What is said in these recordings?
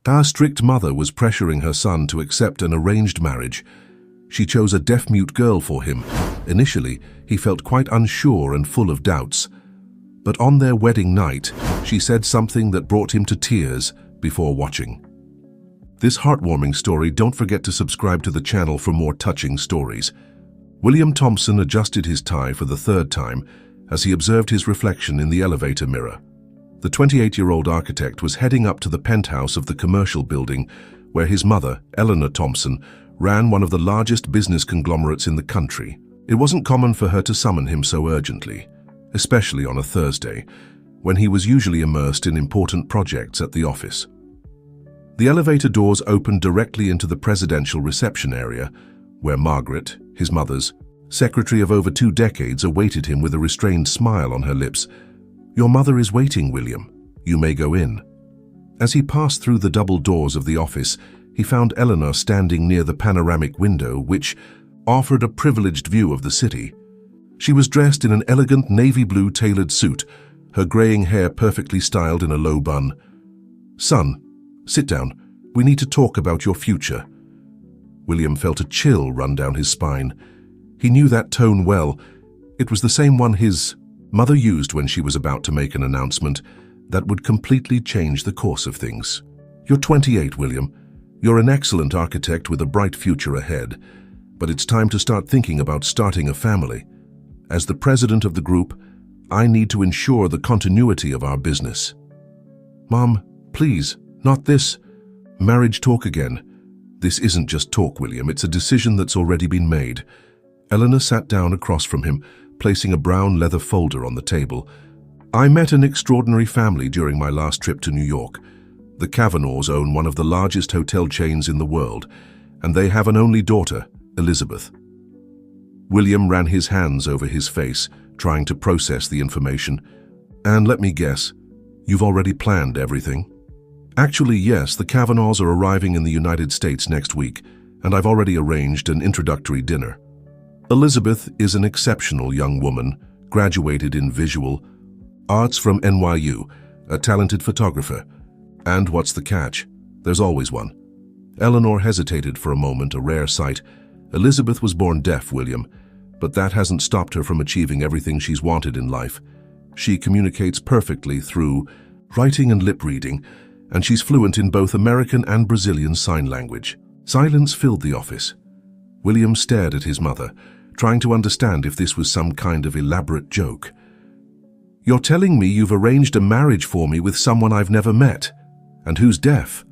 Our strict mother was pressuring her son to accept an arranged marriage. She chose a deaf-mute girl for him. Initially, he felt quite unsure and full of doubts. But on their wedding night, she said something that brought him to tears before watching. This heartwarming story, don't forget to subscribe to the channel for more touching stories. William Thompson adjusted his tie for the third time as he observed his reflection in the elevator mirror. The 28-year-old architect was heading up to the penthouse of the commercial building where his mother, Eleanor Thompson, ran one of the largest business conglomerates in the country. It wasn't common for her to summon him so urgently, especially on a Thursday, when he was usually immersed in important projects at the office. The elevator doors opened directly into the presidential reception area, where Margaret, his mother's secretary of over 2 decades, awaited him with a restrained smile on her lips. "Your mother is waiting, William. You may go in." As he passed through the double doors of the office, he found Eleanor standing near the panoramic window, which offered a privileged view of the city. She was dressed in an elegant navy blue tailored suit, her graying hair perfectly styled in a low bun. "Son, sit down. We need to talk about your future." William felt a chill run down his spine. He knew that tone well. It was the same one his mother used when she was about to make an announcement that would completely change the course of things. "You're 28, William. You're an excellent architect with a bright future ahead, but it's time to start thinking about starting a family. As the president of the group, I need to ensure the continuity of our business." "Mom, please, not this marriage talk again." "This isn't just talk, William. It's a decision that's already been made." Eleanor sat down across from him, placing a brown leather folder on the table. "I met an extraordinary family during my last trip to New York. The Kavanaghs own one of the largest hotel chains in the world, and they have an only daughter, Elizabeth." William ran his hands over his face, trying to process the information. "And let me guess, you've already planned everything?" "Actually, yes. The Kavanaghs are arriving in the United States next week, and I've already arranged an introductory dinner. Elizabeth is an exceptional young woman, graduated in visual arts from NYU, a talented photographer. And what's the catch? There's always one." Eleanor hesitated for a moment, a rare sight. Elizabeth was born deaf, William, but that hasn't stopped her from achieving everything she's wanted in life. She communicates perfectly through writing and lip reading, and she's fluent in both American and Brazilian Sign Language. Silence filled the office. William stared at his mother, trying to understand if this was some kind of elaborate joke. "You're telling me you've arranged a marriage for me with someone I've never met, and who's deaf?"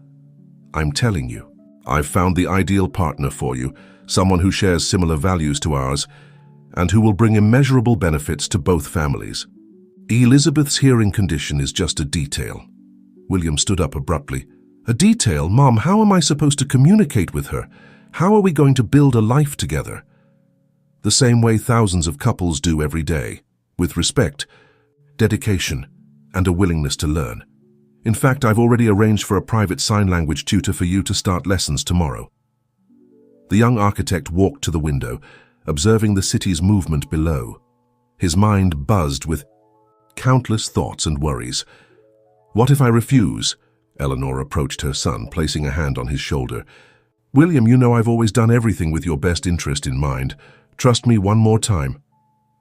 "I'm telling you, I've found the ideal partner for you, someone who shares similar values to ours, and who will bring immeasurable benefits to both families." "Elizabeth's hearing condition is just a detail." William stood up abruptly. "A detail? Mom, how am I supposed to communicate with her? How are we going to build a life together?" "The same way thousands of couples do every day, with respect, dedication, and a willingness to learn. In fact, I've already arranged for a private sign language tutor for you to start lessons tomorrow." The young architect walked to the window, observing the city's movement below. His mind buzzed with countless thoughts and worries. "What if I refuse?" Eleanor approached her son, placing a hand on his shoulder. "William, you know I've always done everything with your best interest in mind. Trust me one more time.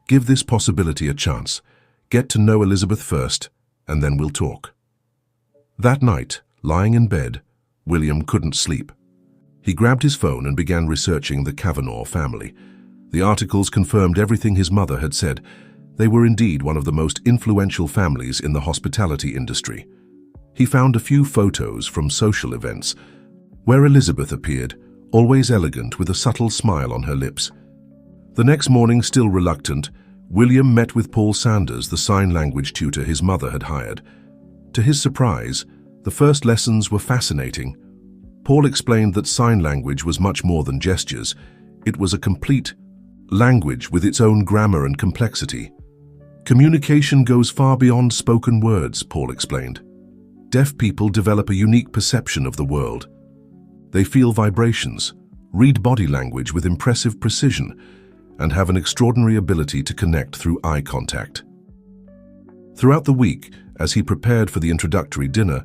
Give this possibility a chance. Get to know Elizabeth first, and then we'll talk." That night, lying in bed, William couldn't sleep. He grabbed his phone and began researching the Kavanagh family. The articles confirmed everything his mother had said. They were indeed one of the most influential families in the hospitality industry. He found a few photos from social events, where Elizabeth appeared, always elegant with a subtle smile on her lips. The next morning, still reluctant, William met with Paul Sanders, the sign language tutor his mother had hired. To his surprise, the first lessons were fascinating. Paul explained that sign language was much more than gestures. It was a complete language with its own grammar and complexity. "Communication goes far beyond spoken words," Paul explained. "Deaf people develop a unique perception of the world. They feel vibrations, read body language with impressive precision, and have an extraordinary ability to connect through eye contact." Throughout the week, as he prepared for the introductory dinner,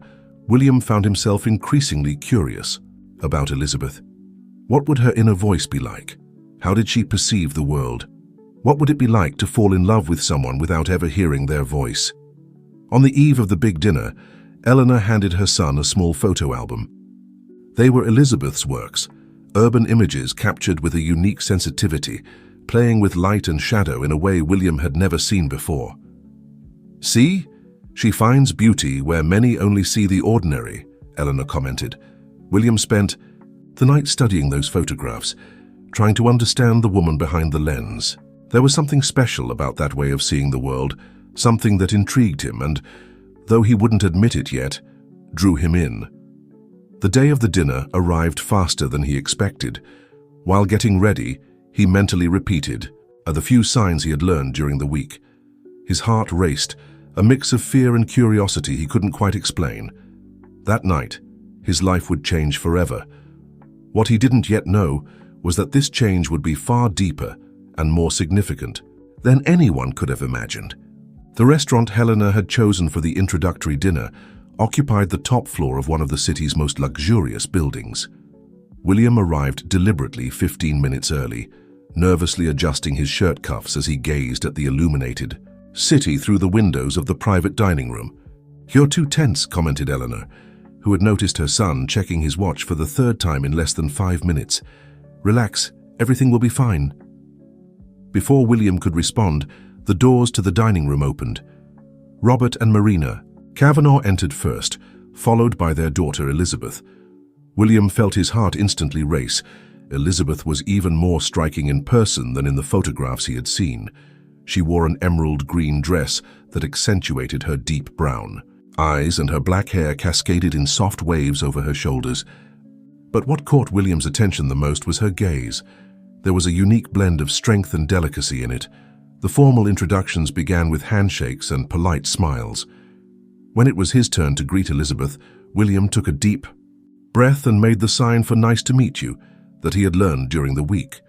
William found himself increasingly curious about Elizabeth. What would her inner voice be like? How did she perceive the world? What would it be like to fall in love with someone without ever hearing their voice? On the eve of the big dinner, Eleanor handed her son a small photo album. They were Elizabeth's works, urban images captured with a unique sensitivity, playing with light and shadow in a way William had never seen before. "See? She finds beauty where many only see the ordinary," Eleanor commented. William spent the night studying those photographs, trying to understand the woman behind the lens. There was something special about that way of seeing the world, something that intrigued him and, though he wouldn't admit it yet, drew him in. The day of the dinner arrived faster than he expected. While getting ready, he mentally repeated the few signs he had learned during the week. His heart raced, a mix of fear and curiosity he couldn't quite explain. That night, his life would change forever. What he didn't yet know was that this change would be far deeper and more significant than anyone could have imagined. The restaurant Helena had chosen for the introductory dinner occupied the top floor of one of the city's most luxurious buildings. William arrived deliberately 15 minutes early, nervously adjusting his shirt cuffs as he gazed at the illuminated city through the windows of the private dining room. "You're too tense," commented Eleanor, who had noticed her son checking his watch for the third time in less than 5 minutes. "Relax, everything will be fine." Before William could respond, the doors to the dining room opened. Robert and Marina Kavanaugh entered first, followed by their daughter Elizabeth. William felt his heart instantly race. Elizabeth was even more striking in person than in the photographs he had seen. She wore an emerald green dress that accentuated her deep brown eyes, and her black hair cascaded in soft waves over her shoulders. But what caught William's attention the most was her gaze. There was a unique blend of strength and delicacy in it. The formal introductions began with handshakes and polite smiles. When it was his turn to greet Elizabeth, William took a deep breath and made the sign for "nice to meet you" that he had learned during the week.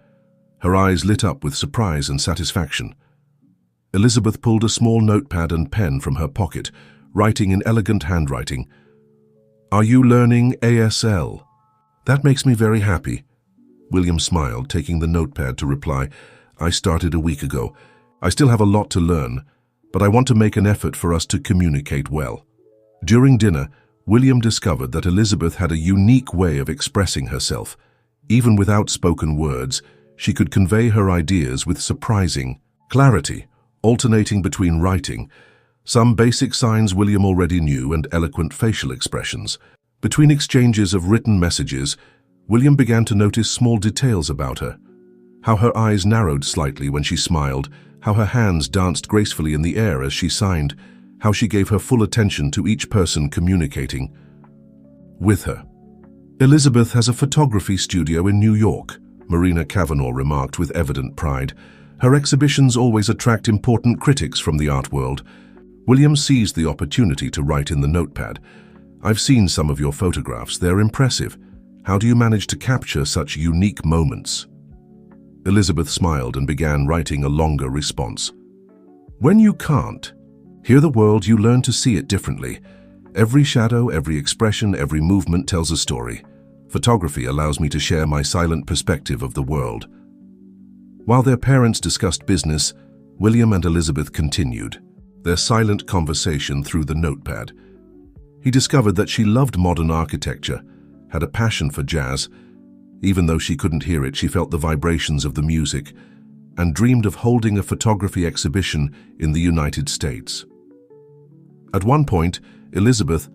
Her eyes lit up with surprise and satisfaction. Elizabeth pulled a small notepad and pen from her pocket, writing in elegant handwriting. "Are you learning ASL? That makes me very happy." William smiled, taking the notepad to reply, "I started a week ago. I still have a lot to learn, but I want to make an effort for us to communicate well." During dinner, William discovered that Elizabeth had a unique way of expressing herself. Even without spoken words, she could convey her ideas with surprising clarity, alternating between writing, some basic signs William already knew, and eloquent facial expressions. Between exchanges of written messages, William began to notice small details about her. How her eyes narrowed slightly when she smiled, how her hands danced gracefully in the air as she signed, how she gave her full attention to each person communicating with her. "Elizabeth has a photography studio in New York," Marina Kavanaugh remarked with evident pride. "Her exhibitions always attract important critics from the art world." William seized the opportunity to write in the notepad, "I've seen some of your photographs. They're impressive. How do you manage to capture such unique moments?" Elizabeth smiled and began writing a longer response. "When you can't hear the world, you learn to see it differently. Every shadow, every expression, every movement tells a story. Photography allows me to share my silent perspective of the world." While their parents discussed business, William and Elizabeth continued their silent conversation through the notepad. He discovered that she loved modern architecture, had a passion for jazz. Even though she couldn't hear it, she felt the vibrations of the music and dreamed of holding a photography exhibition in the United States. At one point, Elizabeth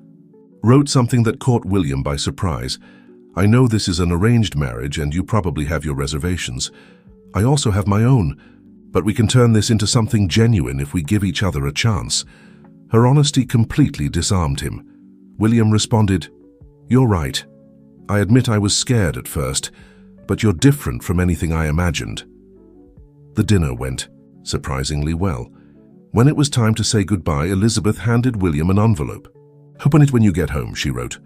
wrote something that caught William by surprise. "I know this is an arranged marriage and you probably have your reservations. I also have my own, but we can turn this into something genuine if we give each other a chance." Her honesty completely disarmed him. William responded, "You're right. I admit I was scared at first, but you're different from anything I imagined." The dinner went surprisingly well. When it was time to say goodbye, Elizabeth handed William an envelope. "Open it when you get home," she wrote.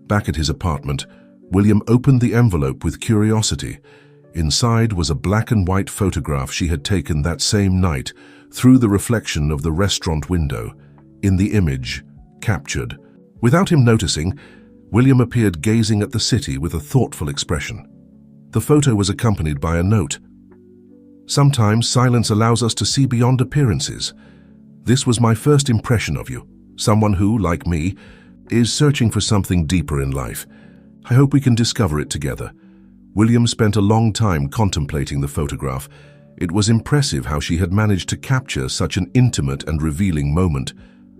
Back at his apartment, William opened the envelope with curiosity. Inside was a black and white photograph she had taken that same night through the reflection of the restaurant window. In the image, captured, Without him noticing, William appeared gazing at the city with a thoughtful expression. The photo was accompanied by a note. "Sometimes silence allows us to see beyond appearances. This was my first impression of you, someone who, like me, is searching for something deeper in life. I hope we can discover it together." William spent a long time contemplating the photograph. It was impressive how she had managed to capture such an intimate and revealing moment.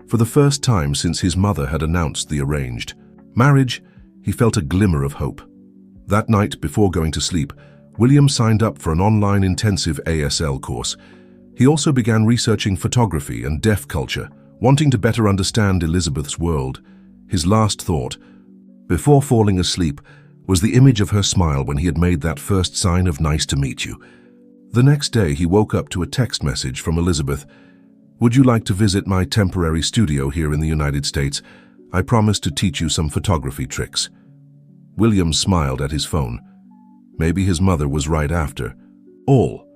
For the first time since his mother had announced the arranged marriage, he felt a glimmer of hope. That night, before going to sleep, William signed up for an online intensive ASL course. He also began researching photography and deaf culture, wanting to better understand Elizabeth's world. His last thought, before falling asleep, was the image of her smile when he had made that first sign of "nice to meet you." The next day, he woke up to a text message from Elizabeth. "Would you like to visit my temporary studio here in the United States? I promise to teach you some photography tricks." William smiled at his phone. Maybe his mother was right after all.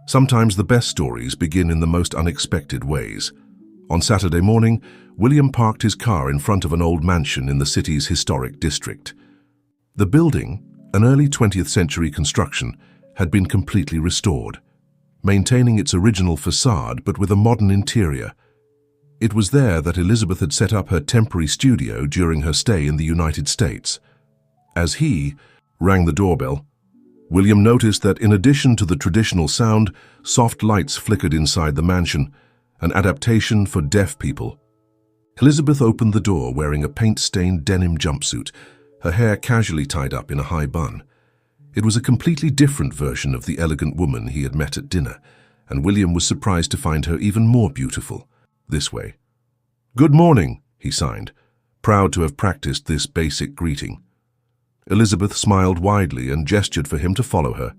Sometimes the best stories begin in the most unexpected ways. On Saturday morning, William parked his car in front of an old mansion in the city's historic district. The building, an early 20th century construction, had been completely restored, maintaining its original facade but with a modern interior. It was there that Elizabeth had set up her temporary studio during her stay in the United States. As he rang the doorbell, William noticed that in addition to the traditional sound, soft lights flickered inside the mansion, an adaptation for deaf people. Elizabeth opened the door wearing a paint-stained denim jumpsuit, her hair casually tied up in a high bun. It was a completely different version of the elegant woman he had met at dinner, and William was surprised to find her even more beautiful this way. "Good morning," he signed, proud to have practiced this basic greeting. Elizabeth smiled widely and gestured for him to follow her.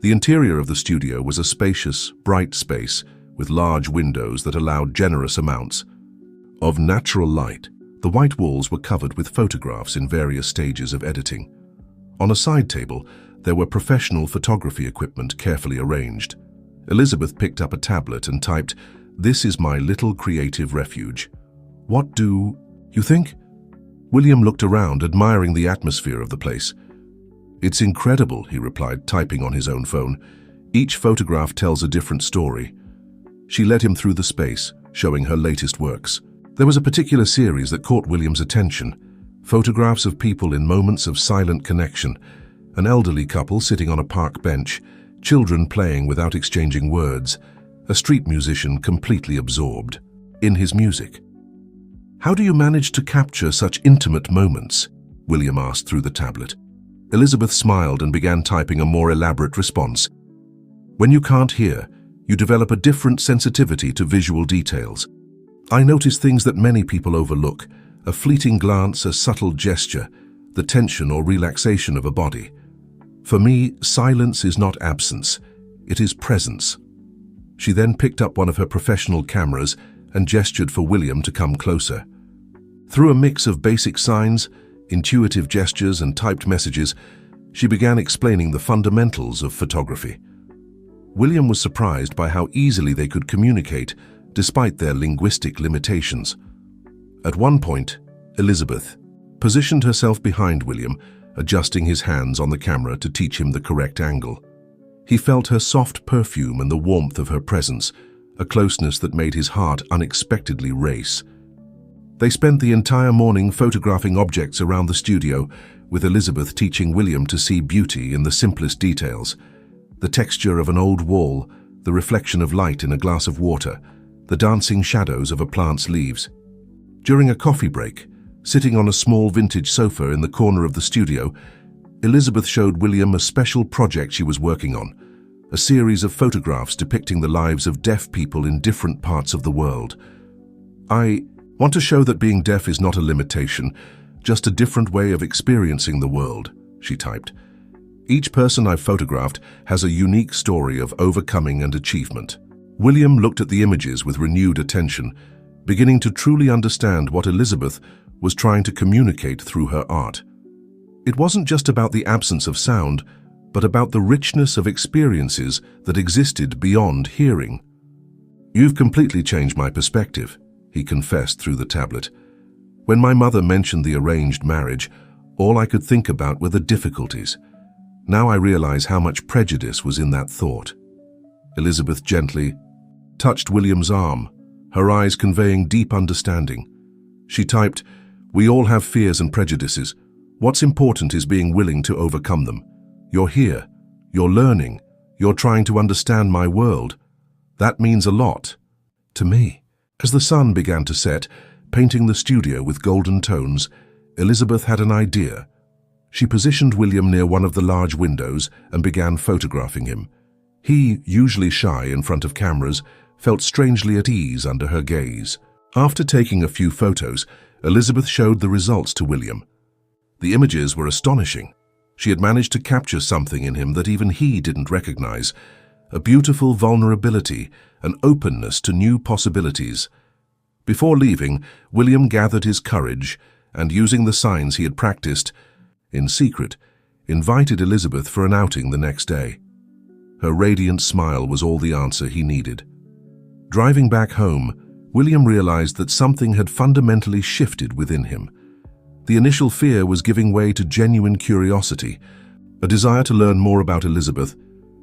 The interior of the studio was a spacious, bright space with large windows that allowed generous amounts of natural light. The white walls were covered with photographs in various stages of editing. On a side table, there were professional photography equipment carefully arranged. Elizabeth picked up a tablet and typed, "This is my little creative refuge. What do you think?" William looked around, admiring the atmosphere of the place. "It's incredible," he replied, typing on his own phone. "Each photograph tells a different story." She led him through the space, showing her latest works. There was a particular series that caught William's attention. Photographs of people in moments of silent connection. An elderly couple sitting on a park bench, children playing without exchanging words, a street musician completely absorbed in his music. "How do you manage to capture such intimate moments?" William asked through the tablet. Elizabeth smiled and began typing a more elaborate response. "When you can't hear, you develop a different sensitivity to visual details. I notice things that many people overlook, a fleeting glance, a subtle gesture, the tension or relaxation of a body. For me, silence is not absence, it is presence." She then picked up one of her professional cameras and gestured for William to come closer. Through a mix of basic signs, intuitive gestures, and typed messages, she began explaining the fundamentals of photography. William was surprised by how easily they could communicate, despite their linguistic limitations. At one point, Elizabeth positioned herself behind William, adjusting his hands on the camera to teach him the correct angle. He felt her soft perfume and the warmth of her presence, a closeness that made his heart unexpectedly race. They spent the entire morning photographing objects around the studio, with Elizabeth teaching William to see beauty in the simplest details. The texture of an old wall, the reflection of light in a glass of water, the dancing shadows of a plant's leaves. During a coffee break, sitting on a small vintage sofa in the corner of the studio, Elizabeth showed William a special project she was working on, a series of photographs depicting the lives of deaf people in different parts of the world. "I want to show that being deaf is not a limitation, just a different way of experiencing the world," she typed. "Each person I've photographed has a unique story of overcoming and achievement." William looked at the images with renewed attention, beginning to truly understand what Elizabeth was trying to communicate through her art. It wasn't just about the absence of sound, but about the richness of experiences that existed beyond hearing. "You've completely changed my perspective," he confessed through the tablet. When my mother mentioned the arranged marriage, all I could think about were the difficulties. Now I realize how much prejudice was in that thought. Elizabeth gently touched William's arm, her eyes conveying deep understanding. She typed, "We all have fears and prejudices. What's important is being willing to overcome them. You're here. You're learning. You're trying to understand my world. That means a lot to me." As the sun began to set, painting the studio with golden tones, Elizabeth had an idea. She positioned William near one of the large windows and began photographing him. He, usually shy in front of cameras, felt strangely at ease under her gaze. After taking a few photos, Elizabeth showed the results to William. The images were astonishing. She had managed to capture something in him that even he didn't recognize, a beautiful vulnerability, an openness to new possibilities. Before leaving, William gathered his courage and, using the signs he had practiced, in secret, invited Elizabeth for an outing the next day. Her radiant smile was all the answer he needed. Driving back home, William realized that something had fundamentally shifted within him. The initial fear was giving way to genuine curiosity, a desire to learn more about Elizabeth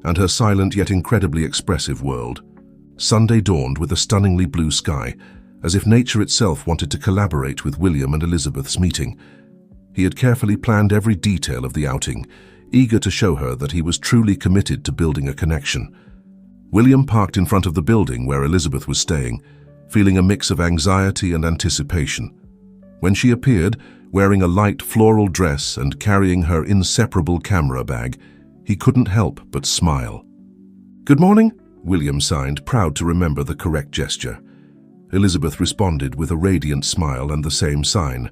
and her silent yet incredibly expressive world. Sunday dawned with a stunningly blue sky, as if nature itself wanted to collaborate with William and Elizabeth's meeting. He had carefully planned every detail of the outing, eager to show her that he was truly committed to building a connection. William parked in front of the building where Elizabeth was staying, feeling a mix of anxiety and anticipation. When she appeared, wearing a light floral dress and carrying her inseparable camera bag, he couldn't help but smile. "Good morning," William signed, proud to remember the correct gesture. Elizabeth responded with a radiant smile and the same sign.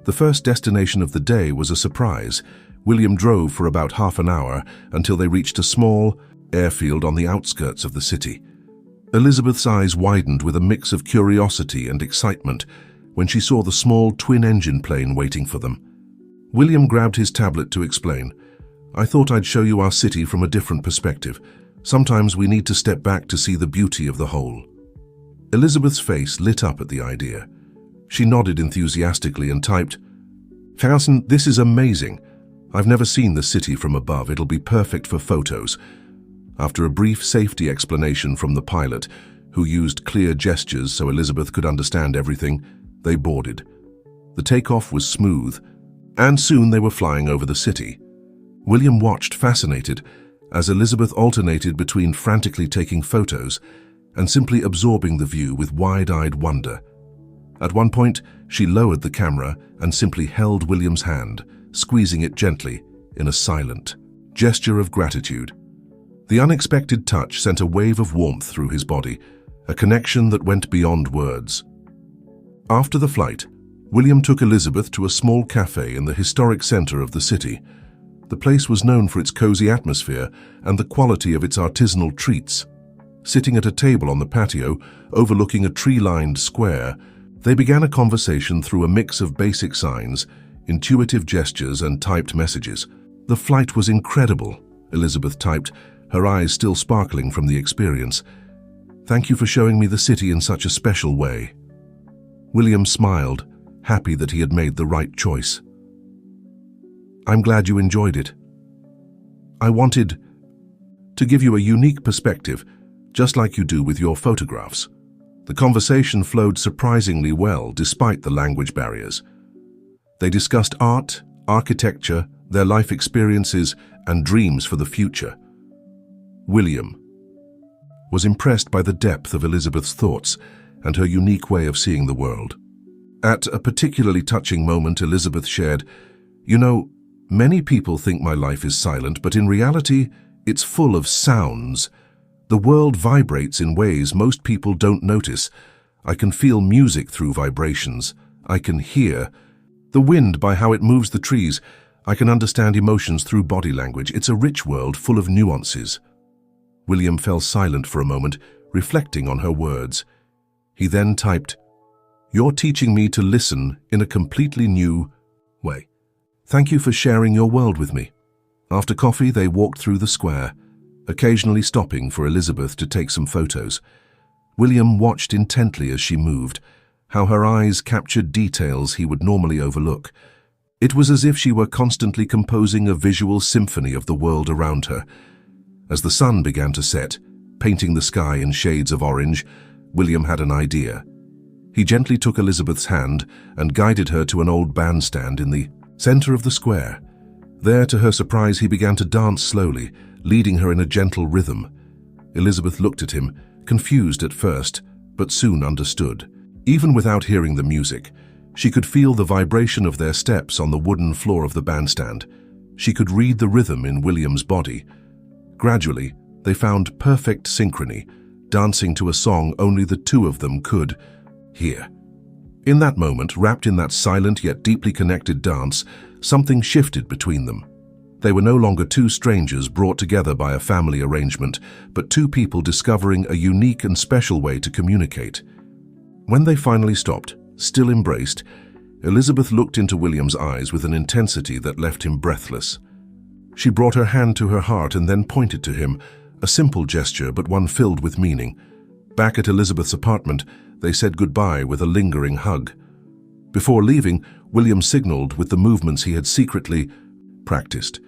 The first destination of the day was a surprise. William drove for about half an hour until they reached a small airfield on the outskirts of the city. Elizabeth's eyes widened with a mix of curiosity and excitement when she saw the small twin-engine plane waiting for them. William grabbed his tablet to explain, "I thought I'd show you our city from a different perspective. Sometimes we need to step back to see the beauty of the whole." Elizabeth's face lit up at the idea. She nodded enthusiastically and typed, "Ferguson, this is amazing. I've never seen the city from above. It'll be perfect for photos." After a brief safety explanation from the pilot, who used clear gestures so Elizabeth could understand everything, they boarded. The takeoff was smooth, and soon they were flying over the city. William watched fascinated as Elizabeth alternated between frantically taking photos and simply absorbing the view with wide-eyed wonder. At one point, she lowered the camera and simply held William's hand, squeezing it gently in a silent gesture of gratitude. The unexpected touch sent a wave of warmth through his body, a connection that went beyond words. After the flight, William took Elizabeth to a small cafe in the historic center of the city. The place was known for its cozy atmosphere and the quality of its artisanal treats. Sitting at a table on the patio, overlooking a tree-lined square, they began a conversation through a mix of basic signs, intuitive gestures, and typed messages. "The flight was incredible," Elizabeth typed, her eyes still sparkling from the experience. "Thank you for showing me the city in such a special way." William smiled, happy that he had made the right choice. "I'm glad you enjoyed it. I wanted to give you a unique perspective, just like you do with your photographs." The conversation flowed surprisingly well despite the language barriers. They discussed art, architecture, their life experiences, and dreams for the future. William was impressed by the depth of Elizabeth's thoughts and her unique way of seeing the world. At a particularly touching moment, Elizabeth shared, "You know, many people think my life is silent, but in reality, it's full of sounds. The world vibrates in ways most people don't notice. I can feel music through vibrations. I can hear the wind by how it moves the trees. I can understand emotions through body language. It's a rich world full of nuances." William fell silent for a moment, reflecting on her words. He then typed, "You're teaching me to listen in a completely new way. Thank you for sharing your world with me." After coffee, they walked through the square, occasionally stopping for Elizabeth to take some photos. William watched intently as she moved, how her eyes captured details he would normally overlook. It was as if she were constantly composing a visual symphony of the world around her. As the sun began to set, painting the sky in shades of orange, William had an idea. He gently took Elizabeth's hand and guided her to an old bandstand in the center of the square. There, to her surprise, he began to dance slowly, leading her in a gentle rhythm. Elizabeth looked at him, confused at first, but soon understood. Even without hearing the music, she could feel the vibration of their steps on the wooden floor of the bandstand. She could read the rhythm in William's body. Gradually, they found perfect synchrony, dancing to a song only the two of them could hear. In that moment, wrapped in that silent yet deeply connected dance, something shifted between them. They were no longer two strangers brought together by a family arrangement, but two people discovering a unique and special way to communicate. When they finally stopped, still embraced, Elizabeth looked into William's eyes with an intensity that left him breathless. She brought her hand to her heart and then pointed to him, a simple gesture but one filled with meaning. Back at Elizabeth's apartment, they said goodbye with a lingering hug. Before leaving, William signaled with the movements he had secretly practiced.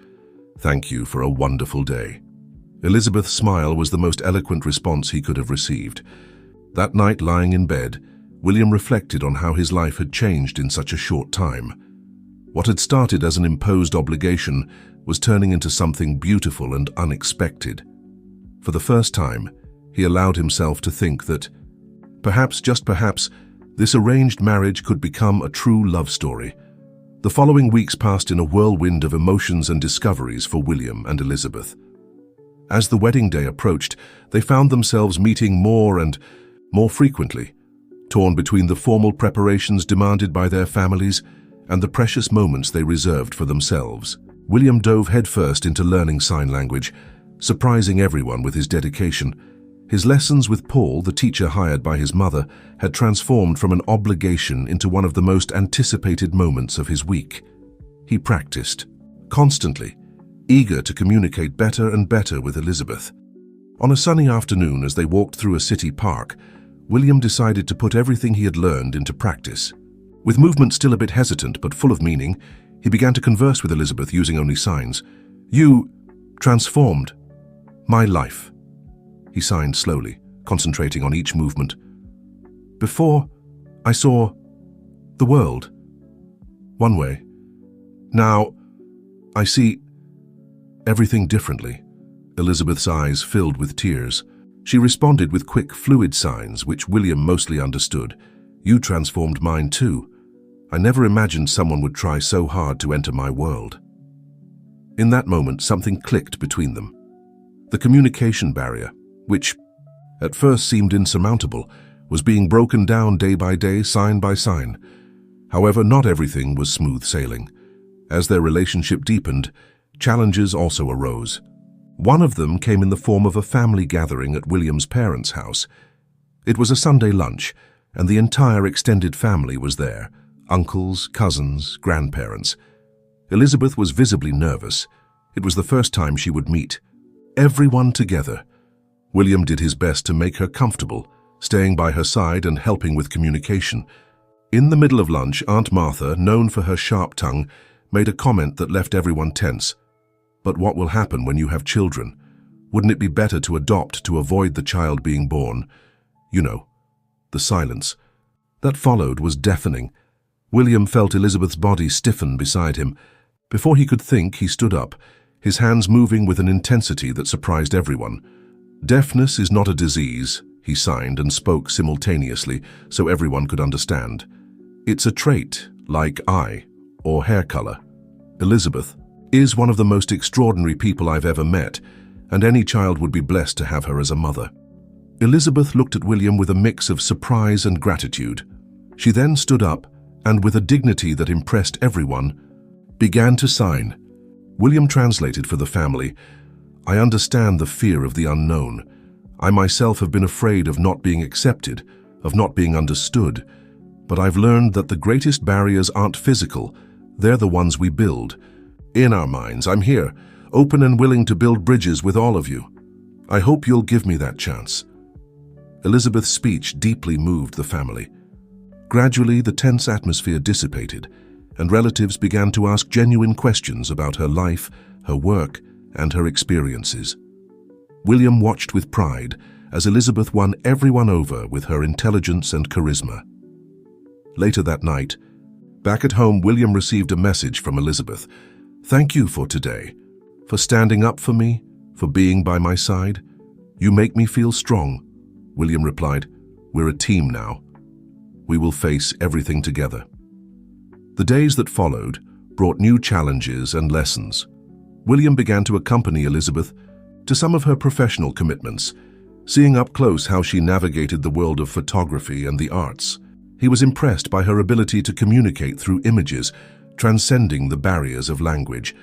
"Thank you for a wonderful day." Elizabeth's smile was the most eloquent response he could have received. That night, lying in bed, William reflected on how his life had changed in such a short time. What had started as an imposed obligation was turning into something beautiful and unexpected. For the first time, he allowed himself to think that, perhaps, just perhaps, this arranged marriage could become a true love story. The following weeks passed in a whirlwind of emotions and discoveries for William and Elizabeth. As the wedding day approached, they found themselves meeting more and more frequently, torn between the formal preparations demanded by their families and the precious moments they reserved for themselves. William dove headfirst into learning sign language, surprising everyone with his dedication. His lessons with Paul, the teacher hired by his mother, had transformed from an obligation into one of the most anticipated moments of his week. He practiced, constantly, eager to communicate better and better with Elizabeth. On a sunny afternoon, as they walked through a city park, William decided to put everything he had learned into practice. With movement still a bit hesitant but full of meaning, he began to converse with Elizabeth using only signs. "You transformed my life," he signed slowly, concentrating on each movement. "Before, I saw the world one way. Now, I see everything differently." Elizabeth's eyes filled with tears. She responded with quick, fluid signs, which William mostly understood. "You transformed mine too. I never imagined someone would try so hard to enter my world." In that moment, something clicked between them. The communication barrier, which at first seemed insurmountable, was being broken down day by day, sign by sign. However, not everything was smooth sailing. As their relationship deepened, challenges also arose. One of them came in the form of a family gathering at William's parents' house. It was a Sunday lunch, and the entire extended family was there: uncles, cousins, grandparents. Elizabeth was visibly nervous. It was the first time she would meet everyone together. William did his best to make her comfortable, staying by her side and helping with communication. In the middle of lunch, Aunt Martha, known for her sharp tongue, made a comment that left everyone tense. "But what will happen when you have children? Wouldn't it be better to adopt to avoid the child being born?" You know, the silence that followed was deafening. William felt Elizabeth's body stiffen beside him. Before he could think, he stood up, his hands moving with an intensity that surprised everyone. "Deafness is not a disease," he signed and spoke simultaneously so everyone could understand. "It's a trait, like eye or hair color. Elizabeth is one of the most extraordinary people I've ever met, and any child would be blessed to have her as a mother." Elizabeth looked at William with a mix of surprise and gratitude. She then stood up and, with a dignity that impressed everyone, began to sign. William translated for the family. "I understand the fear of the unknown. I myself have been afraid of not being accepted, of not being understood. But I've learned that the greatest barriers aren't physical, they're the ones we build. In our minds, I'm here, open and willing to build bridges with all of you. I hope you'll give me that chance." Elizabeth's speech deeply moved the family. Gradually, the tense atmosphere dissipated, and relatives began to ask genuine questions about her life, her work, and her experiences. William watched with pride as Elizabeth won everyone over with her intelligence and charisma. Later that night, back at home, William received a message from Elizabeth. "Thank you for today, for standing up for me, for being by my side. You make me feel strong." William replied, "We're a team now. We will face everything together." The days that followed brought new challenges and lessons. William began to accompany Elizabeth to some of her professional commitments, seeing up close how she navigated the world of photography and the arts. He was impressed by her ability to communicate through images, transcending the barriers of language.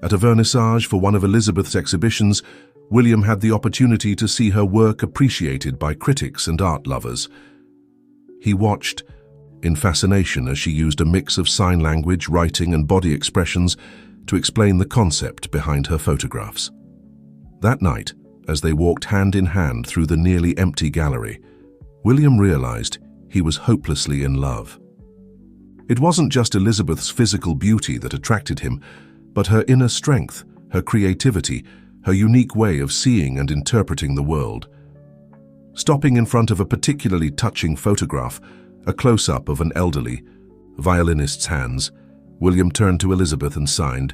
At a vernissage for one of Elizabeth's exhibitions, William had the opportunity to see her work appreciated by critics and art lovers. He watched in fascination as she used a mix of sign language, writing, and body expressions to explain the concept behind her photographs. That night, as they walked hand in hand through the nearly empty gallery, William realized he was hopelessly in love. It wasn't just Elizabeth's physical beauty that attracted him, but her inner strength, her creativity, her unique way of seeing and interpreting the world. Stopping in front of a particularly touching photograph, a close-up of an elderly violinist's hands, William turned to Elizabeth and signed,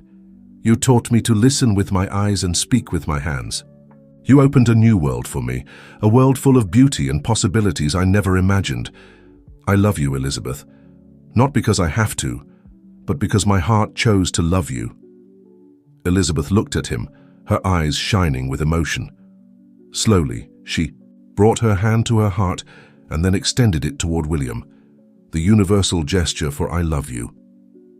"You taught me to listen with my eyes and speak with my hands. You opened a new world for me, a world full of beauty and possibilities I never imagined. I love you, Elizabeth, not because I have to, but because my heart chose to love you." Elizabeth looked at him, her eyes shining with emotion. Slowly, she brought her hand to her heart and then extended it toward William, the universal gesture for "I love you."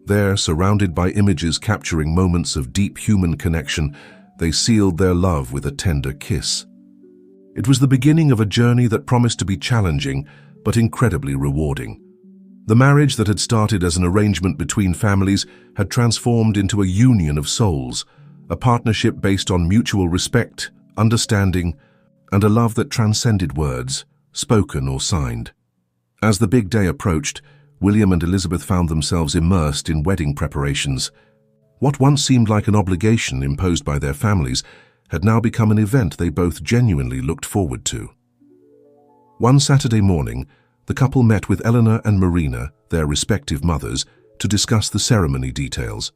There, surrounded by images capturing moments of deep human connection, they sealed their love with a tender kiss. It was the beginning of a journey that promised to be challenging, but incredibly rewarding. The marriage that had started as an arrangement between families had transformed into a union of souls, a partnership based on mutual respect, understanding, and a love that transcended words, spoken or signed. As the big day approached, William and Elizabeth found themselves immersed in wedding preparations. What once seemed like an obligation imposed by their families had now become an event they both genuinely looked forward to. One Saturday morning, the couple met with Eleanor and Marina, their respective mothers, to discuss the ceremony details.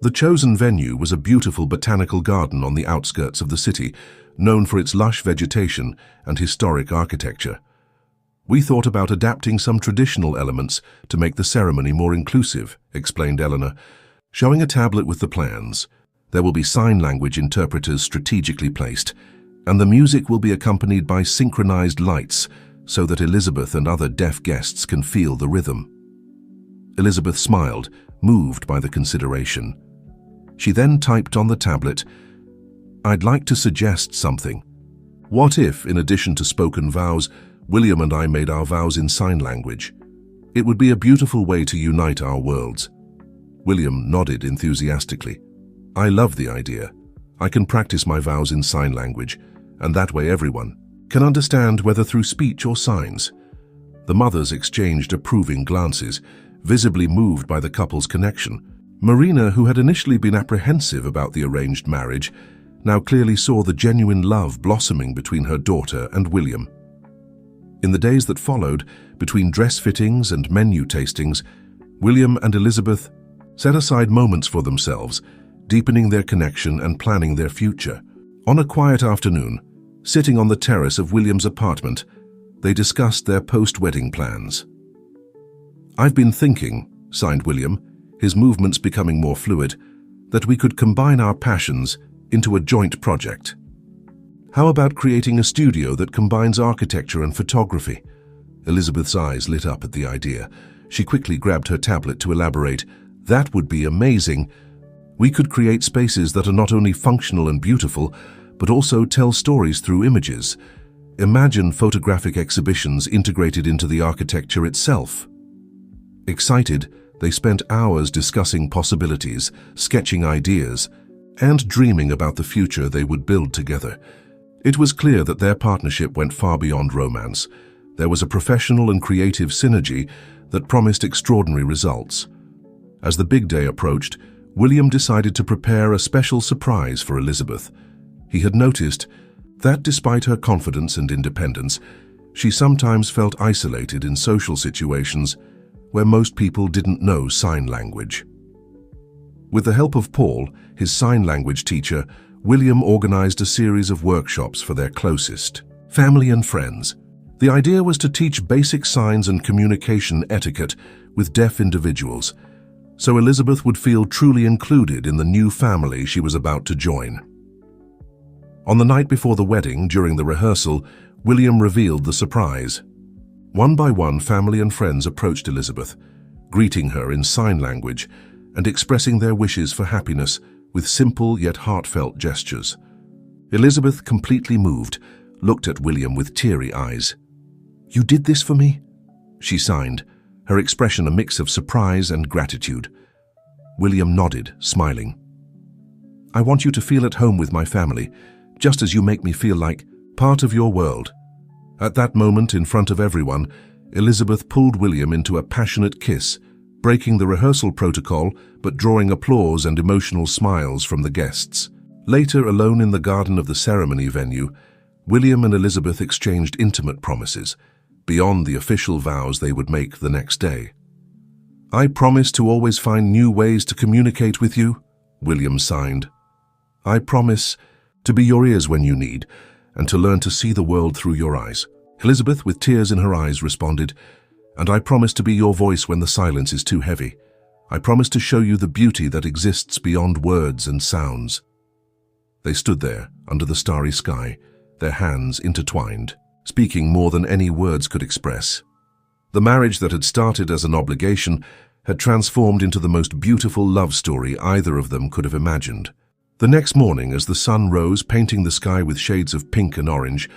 The chosen venue was a beautiful botanical garden on the outskirts of the city, known for its lush vegetation and historic architecture. "We thought about adapting some traditional elements to make the ceremony more inclusive," explained Eleanor, showing a tablet with the plans. "There will be sign language interpreters strategically placed, and the music will be accompanied by synchronized lights so that Elizabeth and other deaf guests can feel the rhythm." Elizabeth smiled, moved by the consideration. She then typed on the tablet, "I'd like to suggest something. What if, in addition to spoken vows, William and I made our vows in sign language? It would be a beautiful way to unite our worlds." William nodded enthusiastically. "I love the idea. I can practice my vows in sign language, and that way everyone can understand, whether through speech or signs." The mothers exchanged approving glances, visibly moved by the couple's connection. Marina, who had initially been apprehensive about the arranged marriage, now clearly saw the genuine love blossoming between her daughter and William. In the days that followed, between dress fittings and menu tastings, William and Elizabeth set aside moments for themselves, deepening their connection and planning their future. On a quiet afternoon, sitting on the terrace of William's apartment, they discussed their post-wedding plans. "I've been thinking," signed William, his movements becoming more fluid, "that we could combine our passions into a joint project. How about creating a studio that combines architecture and photography?" Elizabeth's eyes lit up at the idea. She quickly grabbed her tablet to elaborate. "That would be amazing. We could create spaces that are not only functional and beautiful, but also tell stories through images. Imagine photographic exhibitions integrated into the architecture itself." Excited, they spent hours discussing possibilities, sketching ideas, and dreaming about the future they would build together. It was clear that their partnership went far beyond romance. There was a professional and creative synergy that promised extraordinary results. As the big day approached, William decided to prepare a special surprise for Elizabeth. He had noticed that despite her confidence and independence, she sometimes felt isolated in social situations where most people didn't know sign language. With the help of Paul, his sign language teacher, William organized a series of workshops for their closest family and friends. The idea was to teach basic signs and communication etiquette with deaf individuals, so Elizabeth would feel truly included in the new family she was about to join. On the night before the wedding, during the rehearsal, William revealed the surprise. One by one, family and friends approached Elizabeth, greeting her in sign language and expressing their wishes for happiness with simple yet heartfelt gestures. Elizabeth, completely moved, looked at William with teary eyes. "You did this for me?" she signed, her expression a mix of surprise and gratitude. William nodded, smiling. "I want you to feel at home with my family, just as you make me feel like part of your world." At that moment, in front of everyone, Elizabeth pulled William into a passionate kiss, breaking the rehearsal protocol but drawing applause and emotional smiles from the guests. Later, alone in the garden of the ceremony venue, William and Elizabeth exchanged intimate promises, beyond the official vows they would make the next day. "I promise to always find new ways to communicate with you," William signed. "I promise to be your ears when you need, and to learn to see the world through your eyes." Elizabeth, with tears in her eyes, responded, "And I promise to be your voice when the silence is too heavy. I promise to show you the beauty that exists beyond words and sounds." They stood there, under the starry sky, their hands intertwined, speaking more than any words could express. The marriage that had started as an obligation had transformed into the most beautiful love story either of them could have imagined. The next morning, as the sun rose, painting the sky with shades of pink and orange,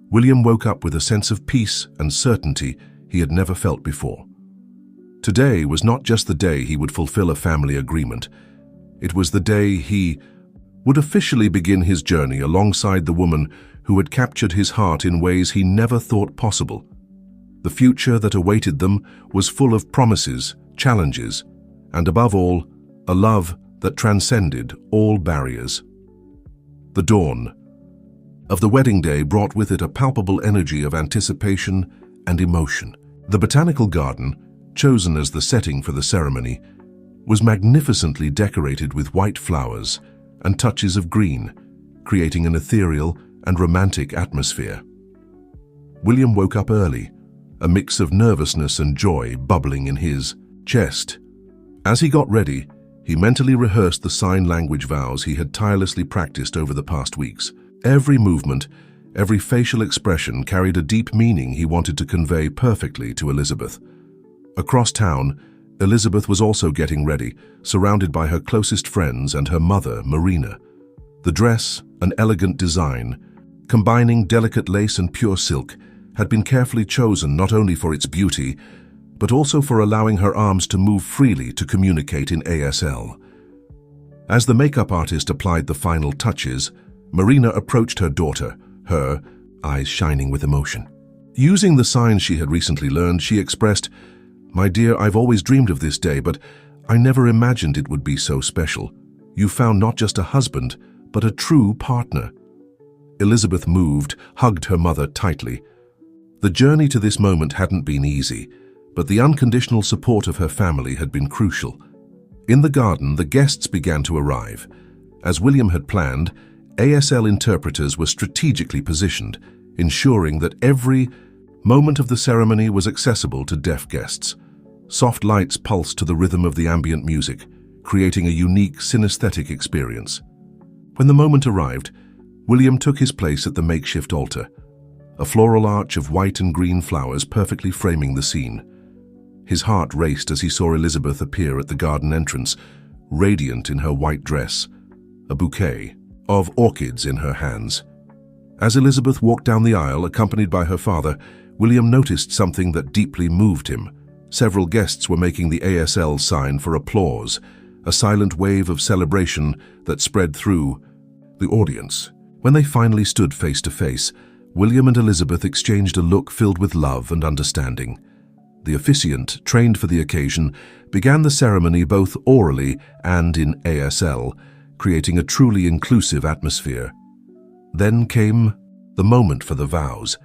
William woke up with a sense of peace and certainty he had never felt before. Today was not just the day he would fulfill a family agreement. It was the day he would officially begin his journey alongside the woman who had captured his heart in ways he never thought possible. The future that awaited them was full of promises, challenges, and above all, a love that transcended all barriers. The dawn of the wedding day brought with it a palpable energy of anticipation and emotion. The botanical garden, chosen as the setting for the ceremony, was magnificently decorated with white flowers and touches of green, creating an ethereal and romantic atmosphere. William woke up early, a mix of nervousness and joy bubbling in his chest. As he got ready, he mentally rehearsed the sign language vows he had tirelessly practiced over the past weeks. Every movement, every facial expression carried a deep meaning he wanted to convey perfectly to Elizabeth. Across town, Elizabeth was also getting ready, surrounded by her closest friends and her mother, Marina. The dress, an elegant design, combining delicate lace and pure silk, had been carefully chosen not only for its beauty, but also for allowing her arms to move freely to communicate in ASL. As the makeup artist applied the final touches, Marina approached her daughter, her eyes shining with emotion. Using the signs she had recently learned, she expressed, "My dear, I've always dreamed of this day, but I never imagined it would be so special. You found not just a husband, but a true partner." Elizabeth moved, hugged her mother tightly. The journey to this moment hadn't been easy, but the unconditional support of her family had been crucial. In the garden, the guests began to arrive. As William had planned, ASL interpreters were strategically positioned, ensuring that every moment of the ceremony was accessible to deaf guests. Soft lights pulsed to the rhythm of the ambient music, creating a unique synesthetic experience. When the moment arrived, William took his place at the makeshift altar, a floral arch of white and green flowers perfectly framing the scene. His heart raced as he saw Elizabeth appear at the garden entrance, radiant in her white dress, a bouquet of orchids in her hands. As Elizabeth walked down the aisle, accompanied by her father, William noticed something that deeply moved him. Several guests were making the ASL sign for applause, a silent wave of celebration that spread through the audience. When they finally stood face to face, William and Elizabeth exchanged a look filled with love and understanding. The officiant, trained for the occasion, began the ceremony both orally and in ASL, creating a truly inclusive atmosphere. Then came the moment for the vows.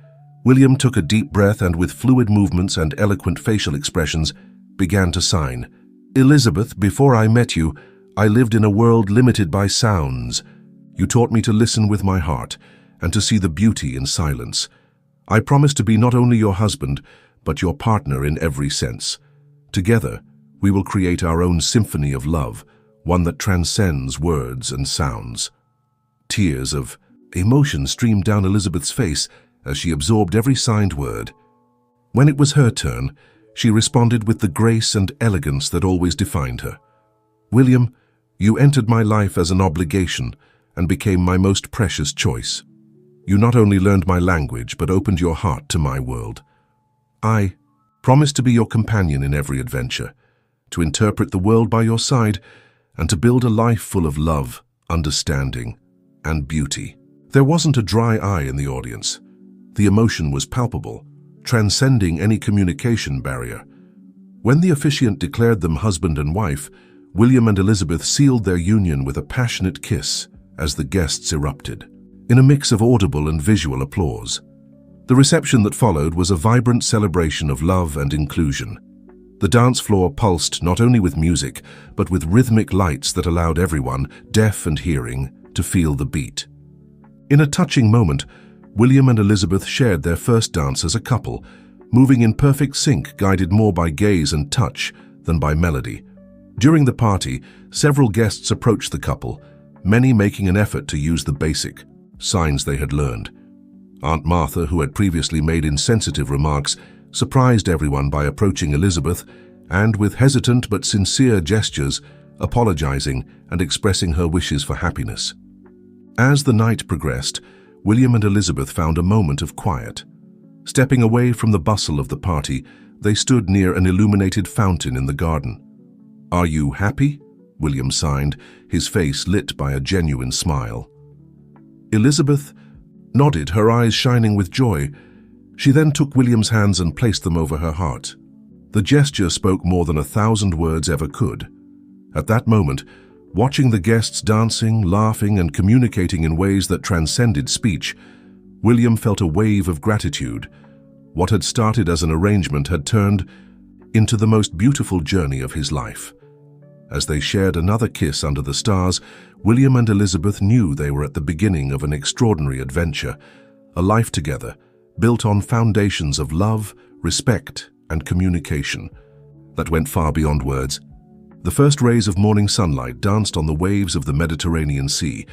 William took a deep breath and with fluid movements and eloquent facial expressions began to sign. Elizabeth, before I met you, I lived in a world limited by sounds. You taught me to listen with my heart and to see the beauty in silence. I promise to be not only your husband, but your partner in every sense. Together, we will create our own symphony of love, one that transcends words and sounds. Tears of emotion streamed down Elizabeth's face as she absorbed every signed word. When it was her turn, she responded with the grace and elegance that always defined her. William, you entered my life as an obligation and became my most precious choice. You not only learned my language, but opened your heart to my world. I promise to be your companion in every adventure, to interpret the world by your side, and to build a life full of love, understanding, and beauty. There wasn't a dry eye in the audience. The emotion was palpable, transcending any communication barrier. When the officiant declared them husband and wife, William and Elizabeth sealed their union with a passionate kiss as the guests erupted, in a mix of audible and visual applause. The reception that followed was a vibrant celebration of love and inclusion. The dance floor pulsed not only with music, but with rhythmic lights that allowed everyone, deaf and hearing, to feel the beat. In a touching moment, William and Elizabeth shared their first dance as a couple, moving in perfect sync, guided more by gaze and touch than by melody. During the party, several guests approached the couple, many making an effort to use the basic signs they had learned. Aunt Martha, who had previously made insensitive remarks, surprised everyone by approaching Elizabeth and, with hesitant but sincere gestures, apologizing and expressing her wishes for happiness. As the night progressed, William and Elizabeth found a moment of quiet. Stepping away from the bustle of the party, they stood near an illuminated fountain in the garden. "Are you happy?" William signed, his face lit by a genuine smile. Elizabeth nodded, her eyes shining with joy. She then took William's hands and placed them over her heart. The gesture spoke more than 1,000 words ever could. At that moment, watching the guests dancing, laughing, and communicating in ways that transcended speech, William felt a wave of gratitude. What had started as an arrangement had turned into the most beautiful journey of his life. As they shared another kiss under the stars, William and Elizabeth knew they were at the beginning of an extraordinary adventure, a life together, built on foundations of love, respect, and communication that went far beyond words. The first rays of morning sunlight danced on the waves of the Mediterranean Sea,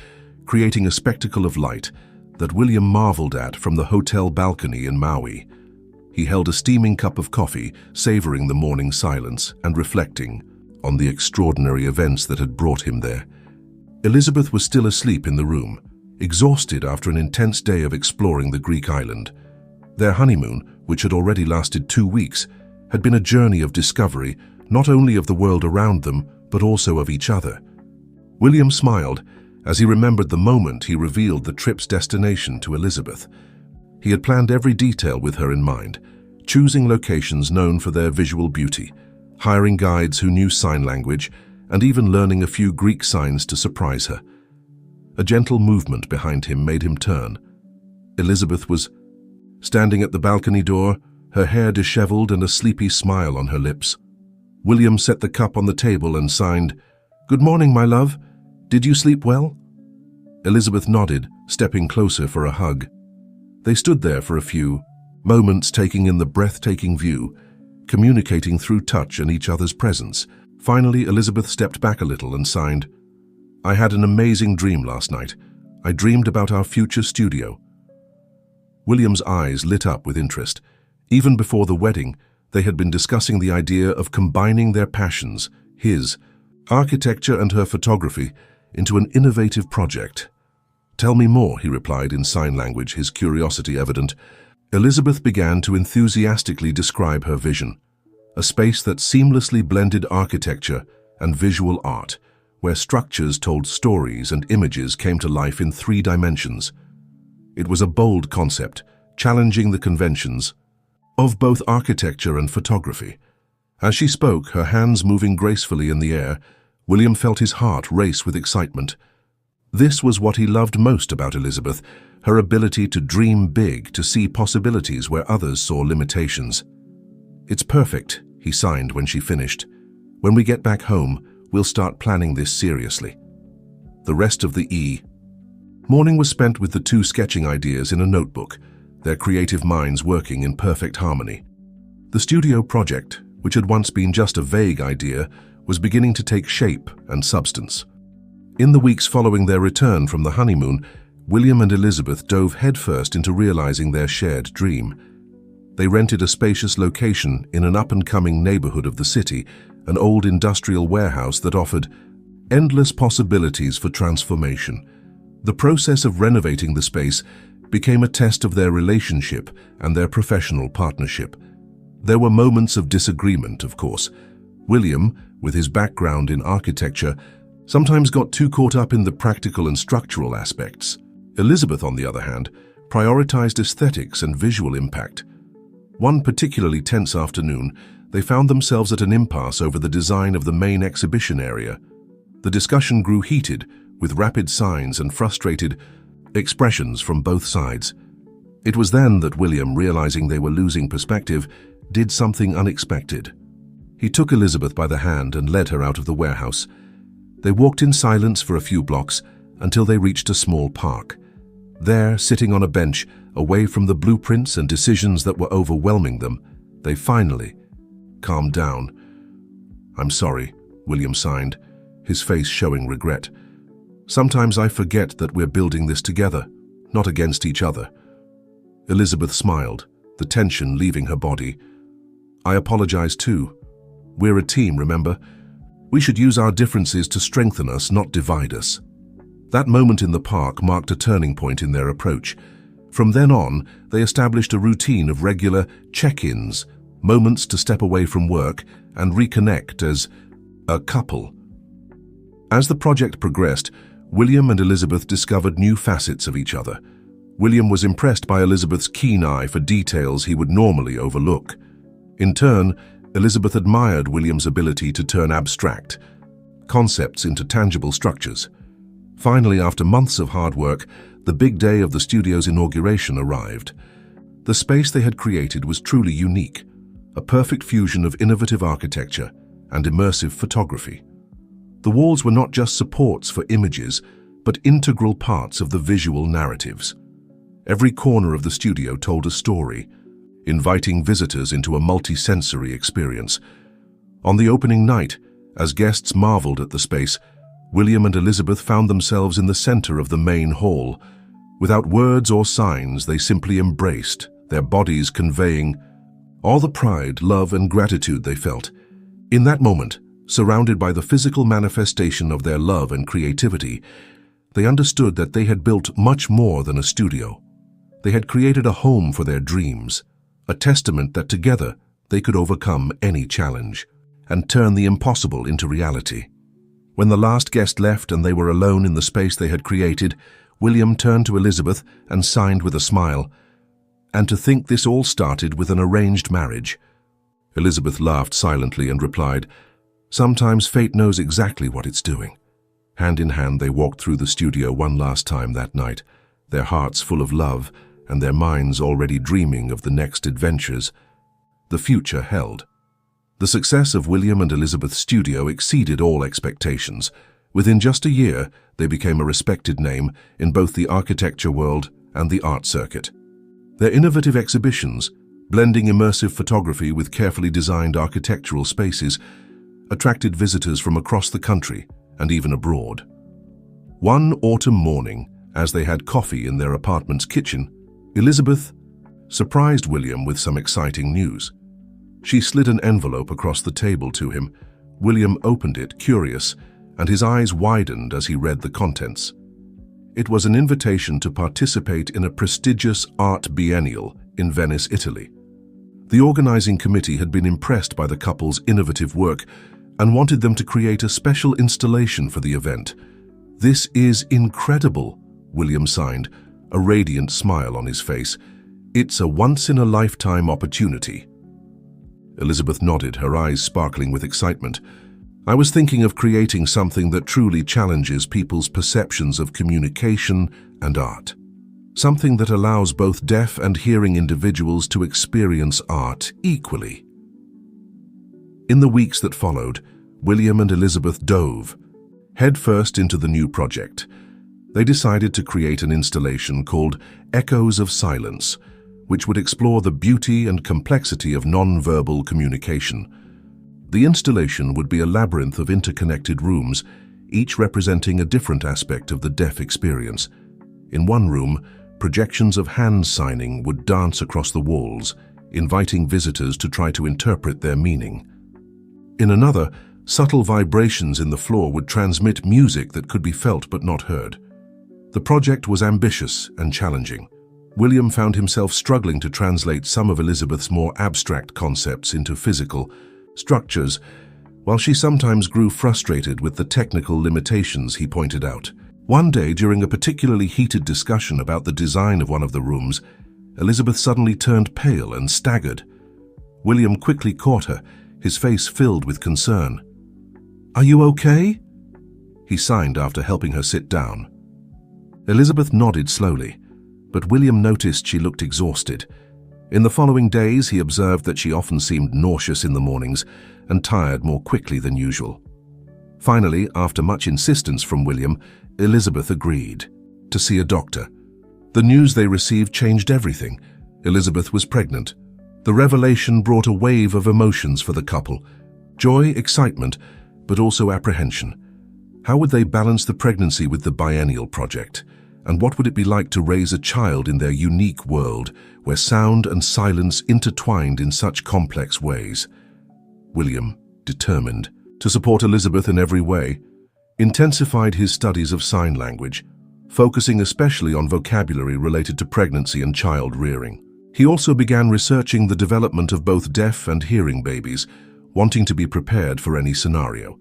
creating a spectacle of light that William marveled at from the hotel balcony in Maui. He held a steaming cup of coffee, savoring the morning silence and reflecting on the extraordinary events that had brought him there. Elizabeth was still asleep in the room, exhausted after an intense day of exploring the Greek island. Their honeymoon, which had already lasted 2 weeks, had been a journey of discovery, not only of the world around them, but also of each other. William smiled as he remembered the moment he revealed the trip's destination to Elizabeth. He had planned every detail with her in mind, choosing locations known for their visual beauty, hiring guides who knew sign language, and even learning a few Greek signs to surprise her. A gentle movement behind him made him turn. Elizabeth was standing at the balcony door, her hair disheveled and a sleepy smile on her lips. William set the cup on the table and signed, "Good morning, my love. Did you sleep well?" Elizabeth nodded, stepping closer for a hug. They stood there for a few moments, taking in the breathtaking view, communicating through touch and each other's presence. Finally, Elizabeth stepped back a little and signed, "I had an amazing dream last night. I dreamed about our future studio." William's eyes lit up with interest. Even before the wedding, they had been discussing the idea of combining their passions, his architecture and her photography, into an innovative project. "Tell me more," he replied in sign language, his curiosity evident. Elizabeth began to enthusiastically describe her vision, a space that seamlessly blended architecture and visual art, where structures told stories and images came to life in 3 dimensions. It was a bold concept, challenging the conventions of both architecture and photography. As she spoke, her hands moving gracefully in the air, William felt his heart race with excitement. This was what he loved most about Elizabeth, her ability to dream big, to see possibilities where others saw limitations. "It's perfect," he signed when she finished. "When we get back home, we'll start planning this seriously." The rest of the morning was spent with the two sketching ideas in a notebook, their creative minds working in perfect harmony. The studio project, which had once been just a vague idea, was beginning to take shape and substance. In the weeks following their return from the honeymoon, William and Elizabeth dove headfirst into realizing their shared dream. They rented a spacious location in an up-and-coming neighborhood of the city, an old industrial warehouse that offered endless possibilities for transformation. The process of renovating the space became a test of their relationship and their professional partnership. There were moments of disagreement, of course. William, with his background in architecture, sometimes got too caught up in the practical and structural aspects. Elizabeth, on the other hand, prioritized aesthetics and visual impact. One particularly tense afternoon, they found themselves at an impasse over the design of the main exhibition area. The discussion grew heated, with rapid signs and frustrated expressions from both sides. It was then that William, realizing they were losing perspective, did something unexpected. He took Elizabeth by the hand and led her out of the warehouse. They walked in silence for a few blocks until they reached a small park. There, sitting on a bench, away from the blueprints and decisions that were overwhelming them, they finally calmed down. "I'm sorry," William signed, his face showing regret. "Sometimes I forget that we're building this together, not against each other." Elizabeth smiled, the tension leaving her body. "I apologize too. We're a team, remember? We should use our differences to strengthen us, not divide us." That moment in the park marked a turning point in their approach. From then on, they established a routine of regular check-ins, moments to step away from work and reconnect as a couple. As the project progressed, William and Elizabeth discovered new facets of each other. William was impressed by Elizabeth's keen eye for details he would normally overlook. In turn, Elizabeth admired William's ability to turn abstract concepts into tangible structures. Finally, after months of hard work, the big day of the studio's inauguration arrived. The space they had created was truly unique, a perfect fusion of innovative architecture and immersive photography. The walls were not just supports for images, but integral parts of the visual narratives. Every corner of the studio told a story, inviting visitors into a multi-sensory experience. On the opening night, as guests marveled at the space, William and Elizabeth found themselves in the center of the main hall. Without words or signs, they simply embraced, their bodies conveying all the pride, love, and gratitude they felt. In that moment, surrounded by the physical manifestation of their love and creativity, they understood that they had built much more than a studio. They had created a home for their dreams, a testament that together they could overcome any challenge and turn the impossible into reality. When the last guest left and they were alone in the space they had created, William turned to Elizabeth and signed with a smile. "And to think this all started with an arranged marriage." Elizabeth laughed silently and replied, "Sometimes fate knows exactly what it's doing." Hand in hand, they walked through the studio one last time that night, their hearts full of love and their minds already dreaming of the next adventures the future held. The success of William and Elizabeth's studio exceeded all expectations. Within just a year, they became a respected name in both the architecture world and the art circuit. Their innovative exhibitions, blending immersive photography with carefully designed architectural spaces, attracted visitors from across the country and even abroad. One autumn morning, as they had coffee in their apartment's kitchen, Elizabeth surprised William with some exciting news. She slid an envelope across the table to him. William opened it, curious, and his eyes widened as he read the contents. It was an invitation to participate in a prestigious art biennial in Venice, Italy. The organizing committee had been impressed by the couple's innovative work and wanted them to create a special installation for the event. "This is incredible," William signed, a radiant smile on his face. "It's a once-in-a-lifetime opportunity." Elizabeth nodded, her eyes sparkling with excitement. "I was thinking of creating something that truly challenges people's perceptions of communication and art. Something that allows both deaf and hearing individuals to experience art equally." In the weeks that followed, William and Elizabeth dove headfirst into the new project. They decided to create an installation called Echoes of Silence, which would explore the beauty and complexity of non-verbal communication. The installation would be a labyrinth of interconnected rooms, each representing a different aspect of the deaf experience. In one room, projections of hand signing would dance across the walls, inviting visitors to try to interpret their meaning. In another, subtle vibrations in the floor would transmit music that could be felt but not heard. The project was ambitious and challenging. William found himself struggling to translate some of Elizabeth's more abstract concepts into physical structures, while she sometimes grew frustrated with the technical limitations he pointed out. One day, during a particularly heated discussion about the design of one of the rooms, Elizabeth suddenly turned pale and staggered. William quickly caught her, his face filled with concern. "Are you okay?" he signed after helping her sit down. Elizabeth nodded slowly, but William noticed she looked exhausted. In the following days, he observed that she often seemed nauseous in the mornings and tired more quickly than usual. Finally, after much insistence from William, Elizabeth agreed to see a doctor. The news they received changed everything. Elizabeth was pregnant. The revelation brought a wave of emotions for the couple: joy, excitement, but also apprehension. How would they balance the pregnancy with the biennial project? And what would it be like to raise a child in their unique world, where sound and silence intertwined in such complex ways? William, determined to support Elizabeth in every way, intensified his studies of sign language, focusing especially on vocabulary related to pregnancy and child rearing. He also began researching the development of both deaf and hearing babies, wanting to be prepared for any scenario.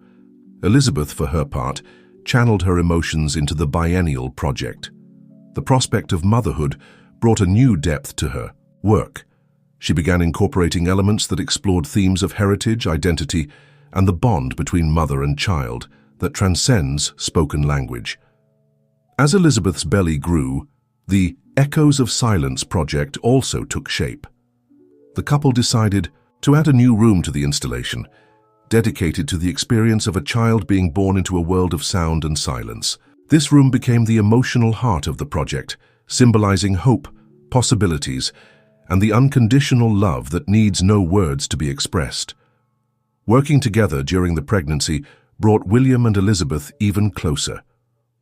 Elizabeth, for her part, channeled her emotions into the biennial project. The prospect of motherhood brought a new depth to her work. She began incorporating elements that explored themes of heritage, identity, and the bond between mother and child that transcends spoken language. As Elizabeth's belly grew, the Echoes of Silence project also took shape. The couple decided to add a new room to the installation, dedicated to the experience of a child being born into a world of sound and silence. This room became the emotional heart of the project, symbolizing hope, possibilities, and the unconditional love that needs no words to be expressed. Working together during the pregnancy brought William and Elizabeth even closer.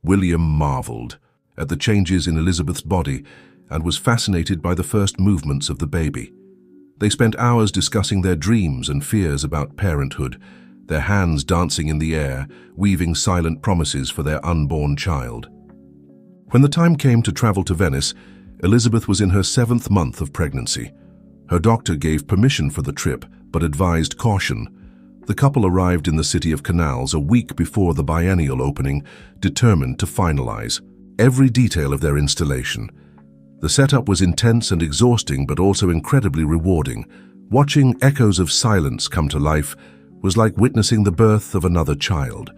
William marveled at the changes in Elizabeth's body and was fascinated by the first movements of the baby. They spent hours discussing their dreams and fears about parenthood, their hands dancing in the air, weaving silent promises for their unborn child. When the time came to travel to Venice, Elizabeth was in her 7th month of pregnancy. Her doctor gave permission for the trip, but advised caution. The couple arrived in the city of Canals a week before the biennial opening, determined to finalize every detail of their installation. The setup was intense and exhausting, but also incredibly rewarding. Watching Echoes of Silence come to life was like witnessing the birth of another child.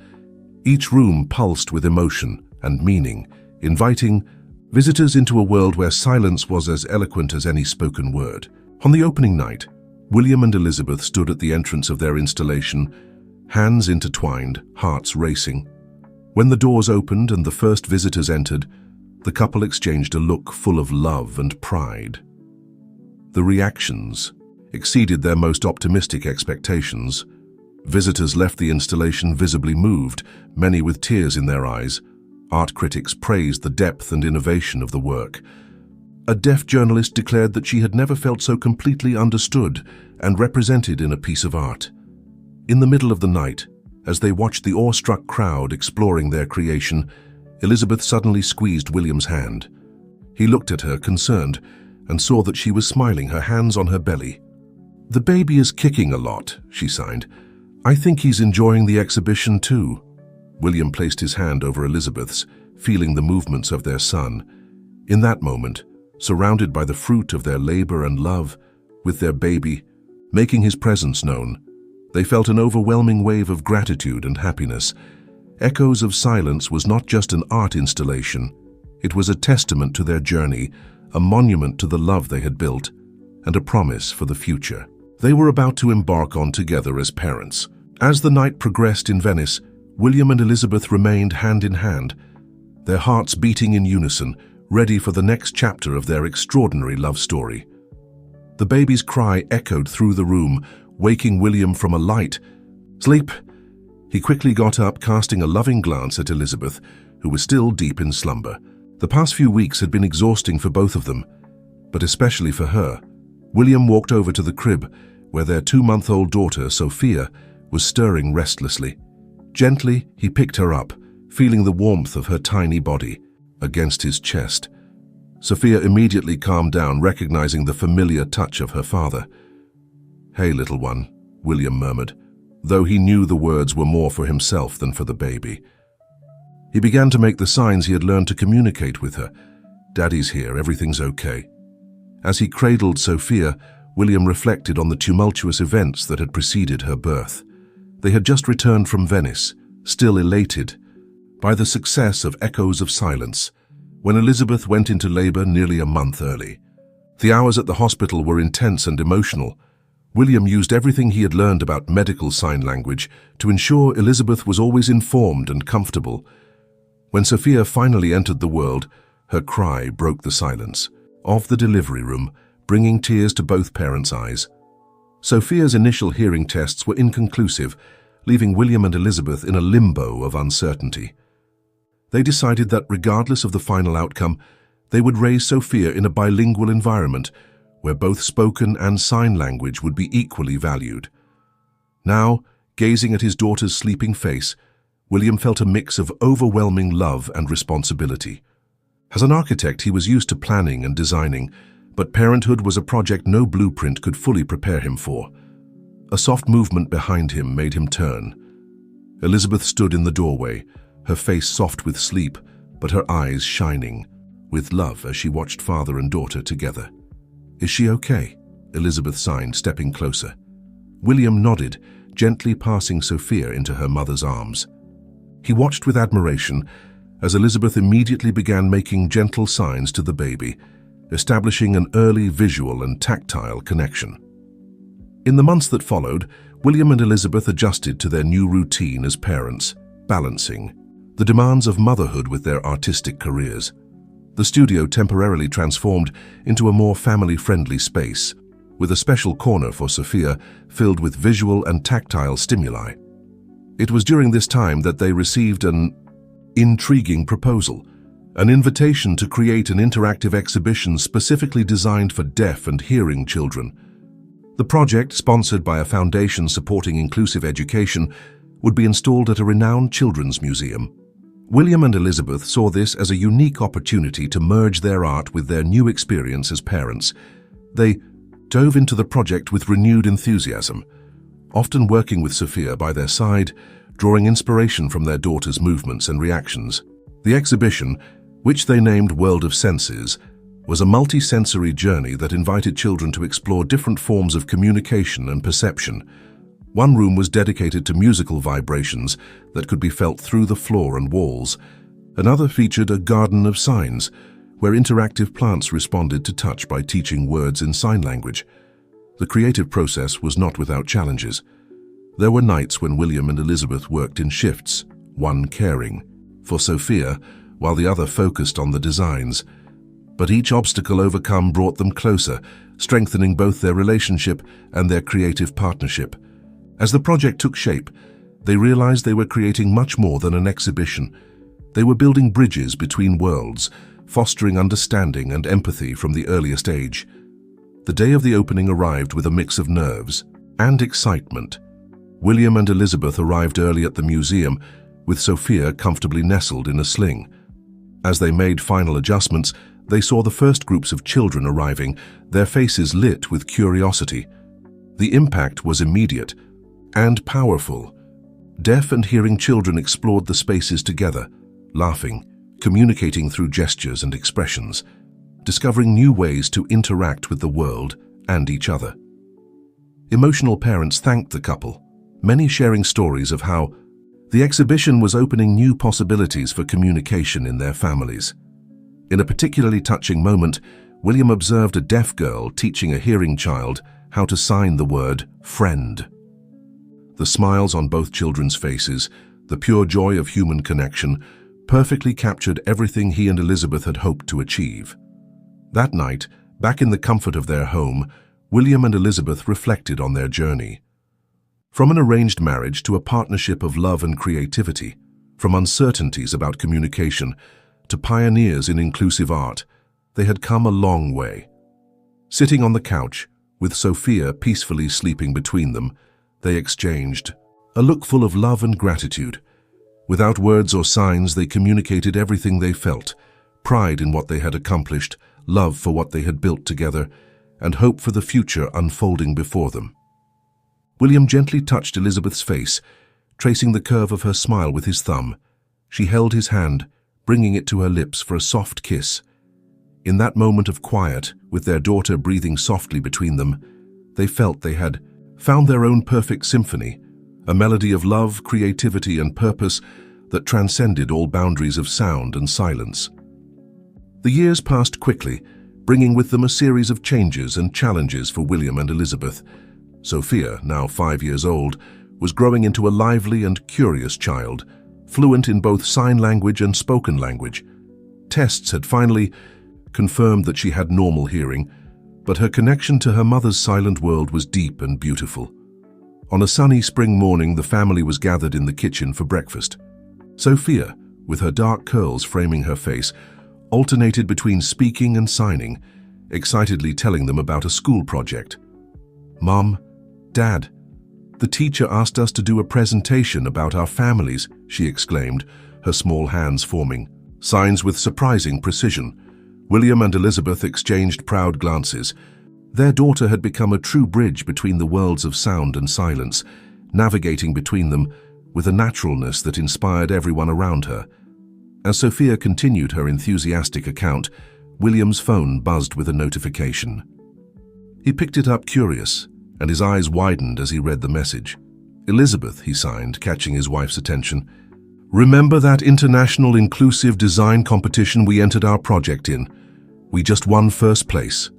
Each room pulsed with emotion and meaning, inviting visitors into a world where silence was as eloquent as any spoken word. On the opening night, William and Elizabeth stood at the entrance of their installation, hands intertwined, hearts racing. When the doors opened and the first visitors entered, the couple exchanged a look full of love and pride. The reactions exceeded their most optimistic expectations. Visitors left the installation visibly moved, many with tears in their eyes. Art critics praised the depth and innovation of the work. A deaf journalist declared that she had never felt so completely understood and represented in a piece of art. In the middle of the night, as they watched the awestruck crowd exploring their creation, Elizabeth suddenly squeezed William's hand. He looked at her, concerned, and saw that she was smiling, her hands on her belly. "The baby is kicking a lot," she signed. "I think he's enjoying the exhibition too." William placed his hand over Elizabeth's, feeling the movements of their son. In that moment, surrounded by the fruit of their labor and love, with their baby, making his presence known, they felt an overwhelming wave of gratitude and happiness. Echoes of Silence was not just an art installation, it was a testament to their journey, a monument to the love they had built, and a promise for the future they were about to embark on together as parents. As the night progressed in Venice, William and Elizabeth remained hand in hand, their hearts beating in unison, ready for the next chapter of their extraordinary love story. The baby's cry echoed through the room, waking William from a light sleep. He quickly got up, casting a loving glance at Elizabeth, who was still deep in slumber. The past few weeks had been exhausting for both of them, but especially for her. William walked over to the crib, where their 2-month-old daughter, Sophia, was stirring restlessly. Gently, he picked her up, feeling the warmth of her tiny body against his chest. Sophia immediately calmed down, recognizing the familiar touch of her father. "Hey, little one," William murmured, though he knew the words were more for himself than for the baby. He began to make the signs he had learned to communicate with her. "Daddy's here, everything's okay." As he cradled Sophia, William reflected on the tumultuous events that had preceded her birth. They had just returned from Venice, still elated by the success of Echoes of Silence, when Elizabeth went into labor nearly a month early. The hours at the hospital were intense and emotional. William used everything he had learned about medical sign language to ensure Elizabeth was always informed and comfortable. When Sophia finally entered the world, her cry broke the silence of the delivery room, bringing tears to both parents' eyes. Sophia's initial hearing tests were inconclusive, leaving William and Elizabeth in a limbo of uncertainty. They decided that regardless of the final outcome, they would raise Sophia in a bilingual environment where both spoken and sign language would be equally valued. Now, gazing at his daughter's sleeping face, William felt a mix of overwhelming love and responsibility. As an architect, he was used to planning and designing, but parenthood was a project no blueprint could fully prepare him for. A soft movement behind him made him turn. Elizabeth stood in the doorway, her face soft with sleep, but her eyes shining with love as she watched father and daughter together. "Is she okay?" Elizabeth signed, stepping closer. William nodded, gently passing Sophia into her mother's arms. He watched with admiration as Elizabeth immediately began making gentle signs to the baby, establishing an early visual and tactile connection. In the months that followed, William and Elizabeth adjusted to their new routine as parents, balancing the demands of motherhood with their artistic careers. The studio temporarily transformed into a more family-friendly space, with a special corner for Sophia filled with visual and tactile stimuli. It was during this time that they received an intriguing proposal, an invitation to create an interactive exhibition specifically designed for deaf and hearing children. The project, sponsored by a foundation supporting inclusive education, would be installed at a renowned children's museum. William and Elizabeth saw this as a unique opportunity to merge their art with their new experience as parents. They dove into the project with renewed enthusiasm, often working with Sophia by their side, drawing inspiration from their daughter's movements and reactions. The exhibition, which they named World of Senses, was a multi-sensory journey that invited children to explore different forms of communication and perception. One room was dedicated to musical vibrations that could be felt through the floor and walls. Another featured a garden of signs, where interactive plants responded to touch by teaching words in sign language. The creative process was not without challenges. There were nights when William and Elizabeth worked in shifts, one caring for Sophia, while the other focused on the designs. But each obstacle overcome brought them closer, strengthening both their relationship and their creative partnership. As the project took shape, they realized they were creating much more than an exhibition. They were building bridges between worlds, fostering understanding and empathy from the earliest age. The day of the opening arrived with a mix of nerves and excitement. William and Elizabeth arrived early at the museum, with Sophia comfortably nestled in a sling. As they made final adjustments, they saw the first groups of children arriving, their faces lit with curiosity. The impact was immediate and powerful. Deaf and hearing children explored the spaces together, laughing, communicating through gestures and expressions. discovering new ways to interact with the world and each other. Emotional parents thanked the couple, many sharing stories of how the exhibition was opening new possibilities for communication in their families. In a particularly touching moment, William observed a deaf girl teaching a hearing child how to sign the word friend. The smiles on both children's faces, the pure joy of human connection, perfectly captured everything he and Elizabeth had hoped to achieve. That night, back in the comfort of their home, William and Elizabeth reflected on their journey. From an arranged marriage to a partnership of love and creativity, from uncertainties about communication to pioneers in inclusive art, they had come a long way. Sitting on the couch, with Sophia peacefully sleeping between them, they exchanged a look full of love and gratitude. Without words or signs, they communicated everything they felt, pride in what they had accomplished, love for what they had built together, and hope for the future unfolding before them. William gently touched Elizabeth's face, tracing the curve of her smile with his thumb. She held his hand, bringing it to her lips for a soft kiss. In that moment of quiet, with their daughter breathing softly between them, they felt they had found their own perfect symphony, a melody of love, creativity, and purpose that transcended all boundaries of sound and silence. The years passed quickly, bringing with them a series of changes and challenges for William and Elizabeth. Sophia, now 5 years old, was growing into a lively and curious child, fluent in both sign language and spoken language. Tests had finally confirmed that she had normal hearing, but her connection to her mother's silent world was deep and beautiful. On a sunny spring morning, the family was gathered in the kitchen for breakfast. Sophia, with her dark curls framing her face, alternated between speaking and signing, excitedly telling them about a school project. "Mom, Dad, the teacher asked us to do a presentation about our families," she exclaimed, her small hands forming signs with surprising precision. William and Elizabeth exchanged proud glances. Their daughter had become a true bridge between the worlds of sound and silence, navigating between them with a naturalness that inspired everyone around her. As Sophia continued her enthusiastic account, William's phone buzzed with a notification. He picked it up curious, and his eyes widened as he read the message. "Elizabeth," he signed, catching his wife's attention. "Remember that international inclusive design competition we entered our project in? We just won first place."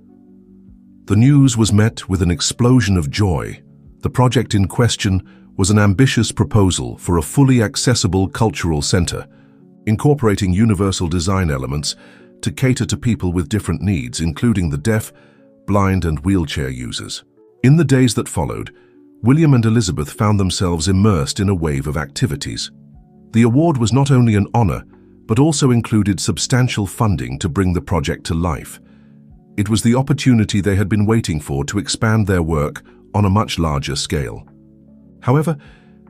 The news was met with an explosion of joy. The project in question was an ambitious proposal for a fully accessible cultural center, incorporating universal design elements to cater to people with different needs, including the deaf, blind, and wheelchair users. In the days that followed, William and Elizabeth found themselves immersed in a wave of activities. The award was not only an honor, but also included substantial funding to bring the project to life. It was the opportunity they had been waiting for to expand their work on a much larger scale. However,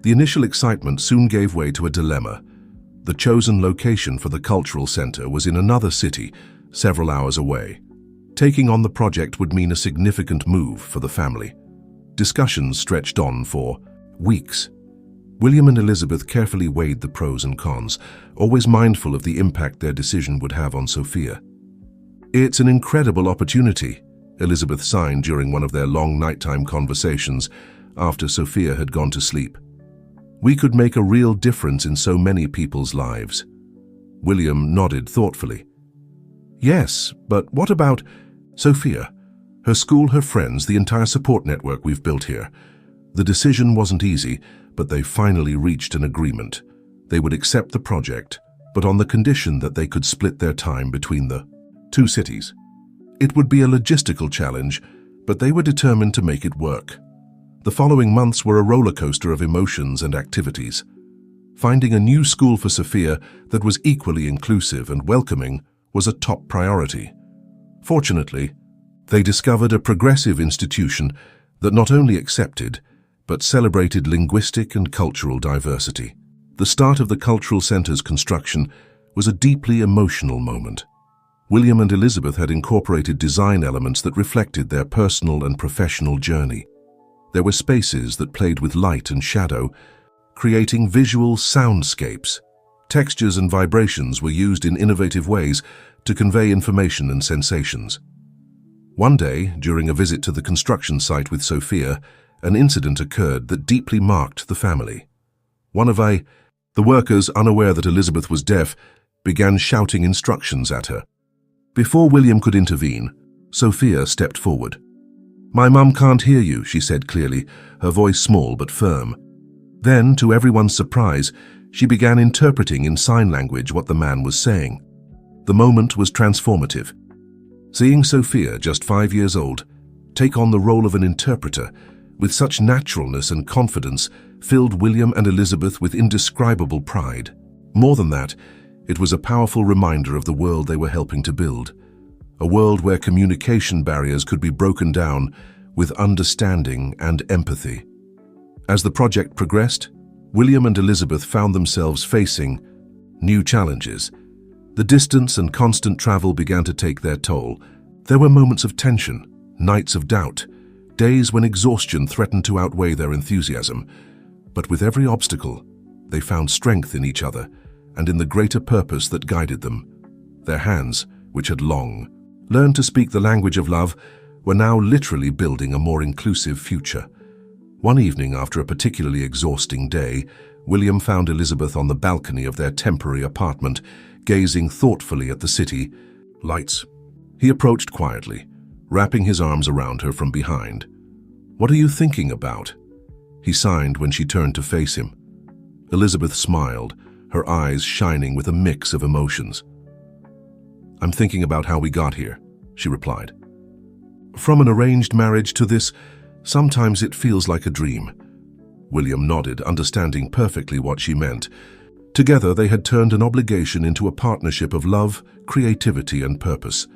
the initial excitement soon gave way to a dilemma. The chosen location for the cultural center was in another city, several hours away. Taking on the project would mean a significant move for the family. Discussions stretched on for weeks. William and Elizabeth carefully weighed the pros and cons, always mindful of the impact their decision would have on Sophia. "It's an incredible opportunity," Elizabeth signed during one of their long nighttime conversations after Sophia had gone to sleep. "We could make a real difference in so many people's lives." William nodded thoughtfully. "Yes, but what about Sophia? Her school, her friends, the entire support network we've built here." The decision wasn't easy, but they finally reached an agreement. They would accept the project, but on the condition that they could split their time between the two cities. It would be a logistical challenge, but they were determined to make it work. The following months were a roller coaster of emotions and activities. Finding a new school for Sophia that was equally inclusive and welcoming was a top priority. Fortunately, they discovered a progressive institution that not only accepted, but celebrated linguistic and cultural diversity. The start of the cultural center's construction was a deeply emotional moment. William and Elizabeth had incorporated design elements that reflected their personal and professional journey. There were spaces that played with light and shadow, creating visual soundscapes. Textures and vibrations were used in innovative ways to convey information and sensations. One day, during a visit to the construction site with Sophia, an incident occurred that deeply marked the family. The workers, unaware that Elizabeth was deaf, began shouting instructions at her. Before William could intervene, Sophia stepped forward. "My mum can't hear you," she said clearly, her voice small but firm. Then, to everyone's surprise, she began interpreting in sign language what the man was saying. The moment was transformative. Seeing Sophia, just 5 years old, take on the role of an interpreter with such naturalness and confidence filled William and Elizabeth with indescribable pride. More than that, it was a powerful reminder of the world they were helping to build. A world where communication barriers could be broken down with understanding and empathy. As the project progressed, William and Elizabeth found themselves facing new challenges. The distance and constant travel began to take their toll. There were moments of tension, nights of doubt, days when exhaustion threatened to outweigh their enthusiasm. But with every obstacle, they found strength in each other and in the greater purpose that guided them. Their hands, which had long learned to speak the language of love, were now literally building a more inclusive future. One evening, after a particularly exhausting day, William found Elizabeth on the balcony of their temporary apartment, gazing thoughtfully at the city lights. He approached quietly, wrapping his arms around her from behind. "What are you thinking about?" he signed when she turned to face him. Elizabeth smiled, her eyes shining with a mix of emotions. "I'm thinking about how we got here," she replied. "From an arranged marriage to this, sometimes it feels like a dream." William nodded, understanding perfectly what she meant. Together they had turned an obligation into a partnership of love, creativity, and purpose.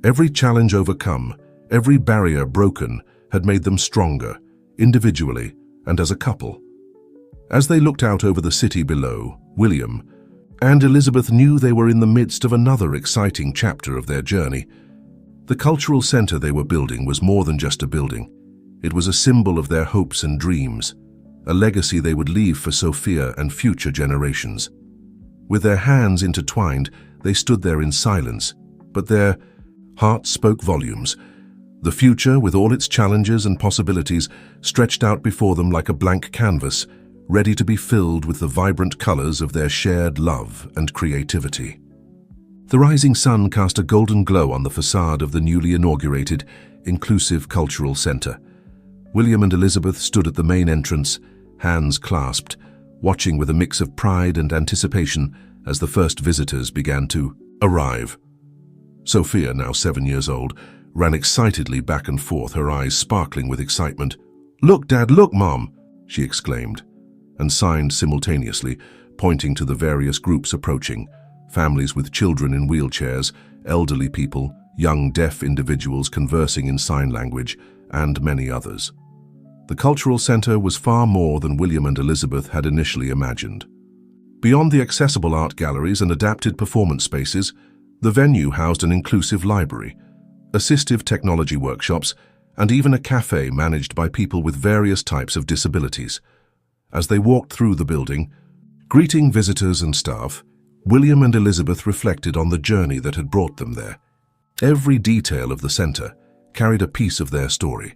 Every challenge overcome, every barrier broken, had made them stronger, individually and as a couple. As they looked out over the city below, William and Elizabeth knew they were in the midst of another exciting chapter of their journey. The cultural center they were building was more than just a building. It was a symbol of their hopes and dreams, a legacy they would leave for Sophia and future generations. With their hands intertwined, they stood there in silence, but their hearts spoke volumes. The future, with all its challenges and possibilities, stretched out before them like a blank canvas, ready to be filled with the vibrant colors of their shared love and creativity. The rising sun cast a golden glow on the facade of the newly inaugurated Inclusive Cultural Center. William and Elizabeth stood at the main entrance, hands clasped, watching with a mix of pride and anticipation as the first visitors began to arrive. Sophia, now 7 years old, ran excitedly back and forth, her eyes sparkling with excitement. "Look, Dad, look, Mom!" she exclaimed, and signed simultaneously, pointing to the various groups approaching, families with children in wheelchairs, elderly people, young deaf individuals conversing in sign language, and many others. The cultural center was far more than William and Elizabeth had initially imagined. Beyond the accessible art galleries and adapted performance spaces, the venue housed an inclusive library, assistive technology workshops, and even a cafe managed by people with various types of disabilities. As they walked through the building, greeting visitors and staff, William and Elizabeth reflected on the journey that had brought them there. Every detail of the center carried a piece of their story,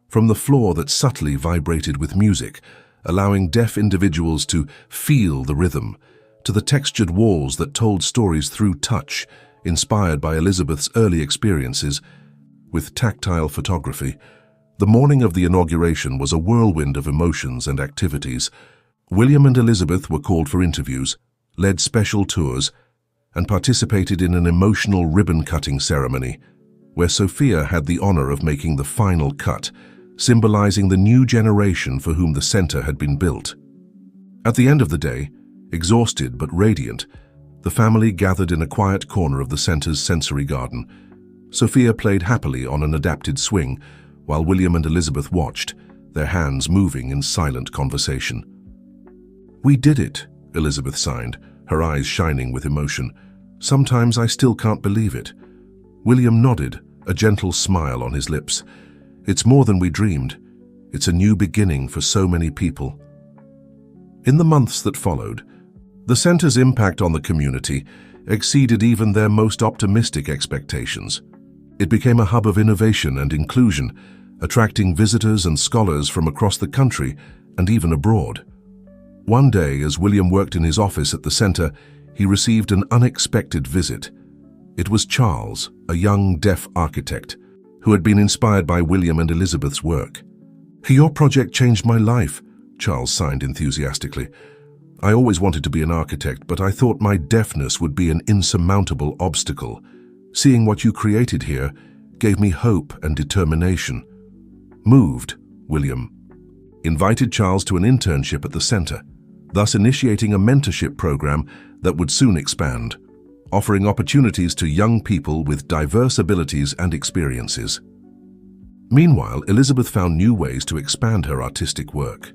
from the floor that subtly vibrated with music, allowing deaf individuals to feel the rhythm, to the textured walls that told stories through touch, inspired by Elizabeth's early experiences with tactile photography. The morning of the inauguration was a whirlwind of emotions and activities. William and Elizabeth were called for interviews, led special tours, and participated in an emotional ribbon-cutting ceremony, where Sophia had the honor of making the final cut, symbolizing the new generation for whom the center had been built. At the end of the day, exhausted but radiant, the family gathered in a quiet corner of the center's sensory garden. Sophia played happily on an adapted swing, while William and Elizabeth watched, their hands moving in silent conversation. "We did it," Elizabeth signed, her eyes shining with emotion. "Sometimes I still can't believe it." William nodded, a gentle smile on his lips. "It's more than we dreamed. It's a new beginning for so many people." In the months that followed, the center's impact on the community exceeded even their most optimistic expectations. It became a hub of innovation and inclusion, attracting visitors and scholars from across the country and even abroad. One day, as William worked in his office at the center, he received an unexpected visit. It was Charles, a young deaf architect, who had been inspired by William and Elizabeth's work. "Your project changed my life," Charles signed enthusiastically. "I always wanted to be an architect, but I thought my deafness would be an insurmountable obstacle. Seeing what you created here gave me hope and determination." Moved, William invited Charles to an internship at the center, thus initiating a mentorship program that would soon expand, offering opportunities to young people with diverse abilities and experiences. Meanwhile, Elizabeth found new ways to expand her artistic work.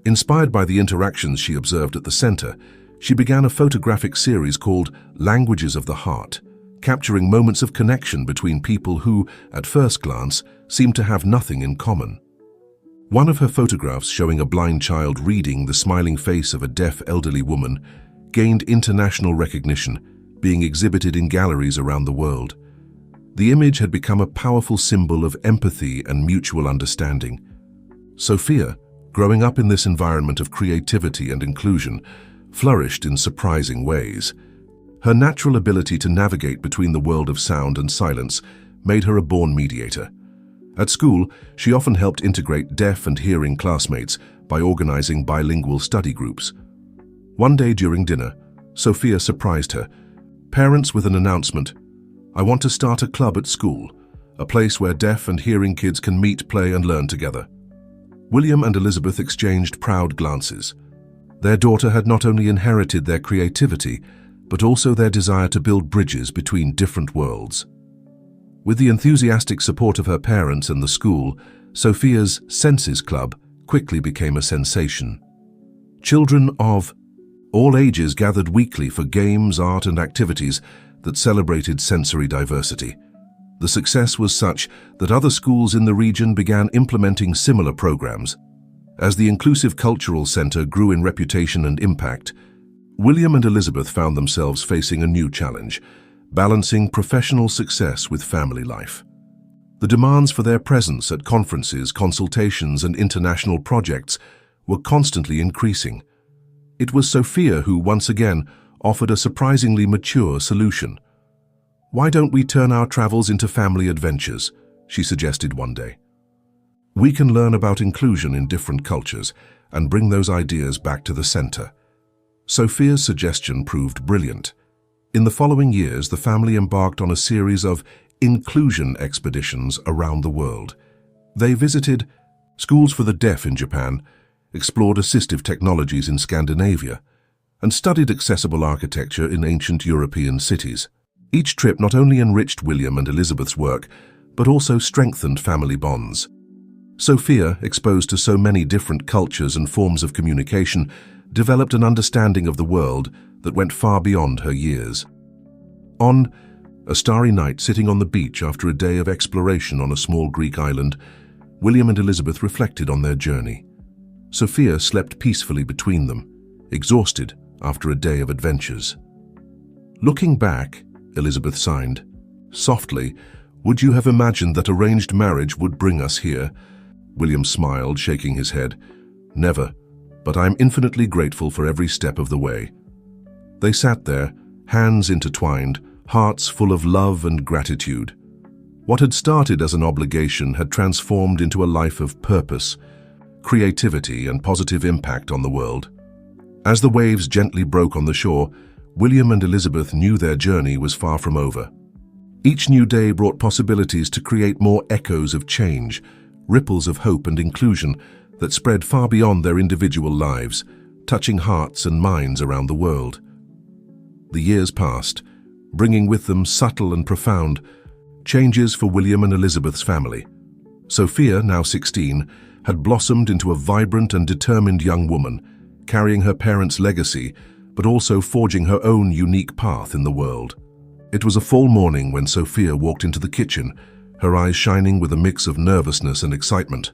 Inspired by the interactions she observed at the center, she began a photographic series called Languages of the Heart, capturing moments of connection between people who, at first glance, seemed to have nothing in common. One of her photographs showing a blind child reading the smiling face of a deaf elderly woman gained international recognition, being exhibited in galleries around the world. The image had become a powerful symbol of empathy and mutual understanding. Sophia, growing up in this environment of creativity and inclusion, flourished in surprising ways. Her natural ability to navigate between the world of sound and silence made her a born mediator. At school, she often helped integrate deaf and hearing classmates by organizing bilingual study groups. One day during dinner, Sophia surprised her parents with an announcement: "I want to start a club at school, a place where deaf and hearing kids can meet, play, and learn together." William and Elizabeth exchanged proud glances. Their daughter had not only inherited their creativity, but also their desire to build bridges between different worlds. With the enthusiastic support of her parents and the school, Sophia's Senses Club quickly became a sensation. Children of all ages gathered weekly for games, art, and activities that celebrated sensory diversity. The success was such that other schools in the region began implementing similar programs. As the inclusive cultural center grew in reputation and impact, William and Elizabeth found themselves facing a new challenge: balancing professional success with family life. The demands for their presence at conferences, consultations, and international projects were constantly increasing. It was Sophia who, once again, offered a surprisingly mature solution. "Why don't we turn our travels into family adventures?" she suggested one day. "We can learn about inclusion in different cultures and bring those ideas back to the center." Sophia's suggestion proved brilliant. In the following years, the family embarked on a series of inclusion expeditions around the world. They visited schools for the deaf in Japan, explored assistive technologies in Scandinavia, and studied accessible architecture in ancient European cities. Each trip not only enriched William and Elizabeth's work, but also strengthened family bonds. Sophia, exposed to so many different cultures and forms of communication, developed an understanding of the world that went far beyond her years. On a starry night, sitting on the beach after a day of exploration on a small Greek island, William and Elizabeth reflected on their journey. Sophia slept peacefully between them, exhausted after a day of adventures. "Looking back," Elizabeth sighed softly, "would you have imagined that arranged marriage would bring us here?" William smiled, shaking his head. "Never, but I am infinitely grateful for every step of the way." They sat there, hands intertwined, hearts full of love and gratitude. What had started as an obligation had transformed into a life of purpose, creativity, and positive impact on the world. As the waves gently broke on the shore, William and Elizabeth knew their journey was far from over. Each new day brought possibilities to create more echoes of change, ripples of hope and inclusion that spread far beyond their individual lives, touching hearts and minds around the world. The years passed, bringing with them subtle and profound changes for William and Elizabeth's family. Sophia, now 16, had blossomed into a vibrant and determined young woman, carrying her parents' legacy, but also forging her own unique path in the world. It was a fall morning when Sophia walked into the kitchen, her eyes shining with a mix of nervousness and excitement.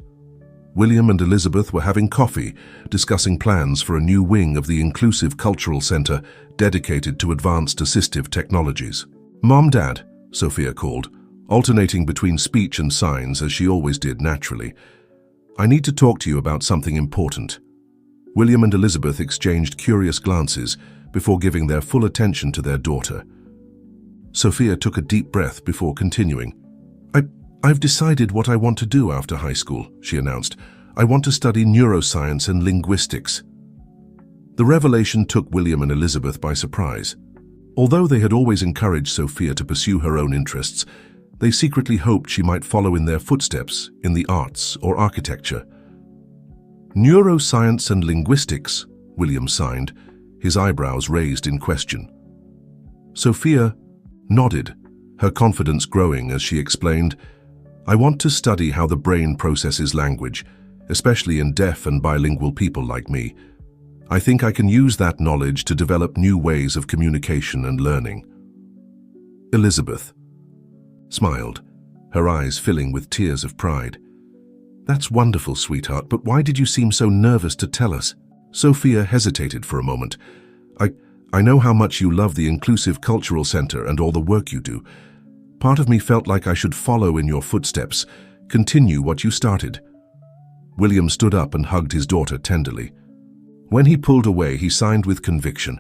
William and Elizabeth were having coffee, discussing plans for a new wing of the Inclusive Cultural Center dedicated to advanced assistive technologies. "Mom, Dad," Sophia called, alternating between speech and signs as she always did naturally. "I need to talk to you about something important." William and Elizabeth exchanged curious glances before giving their full attention to their daughter. Sophia took a deep breath before continuing. I've decided what I want to do after high school," she announced. "I want to study neuroscience and linguistics." The revelation took William and Elizabeth by surprise. Although they had always encouraged Sophia to pursue her own interests, they secretly hoped she might follow in their footsteps in the arts or architecture. "Neuroscience and linguistics," William signed, his eyebrows raised in question. Sophia nodded, her confidence growing as she explained, "I want to study how the brain processes language, especially in deaf and bilingual people like me. I think I can use that knowledge to develop new ways of communication and learning." Elizabeth smiled, her eyes filling with tears of pride. "That's wonderful, sweetheart, but why did you seem so nervous to tell us?" Sophia hesitated for a moment. I know how much you love the Inclusive Cultural Center and all the work you do. Part of me felt like I should follow in your footsteps, continue what you started." William stood up and hugged his daughter tenderly. When he pulled away, he signed with conviction.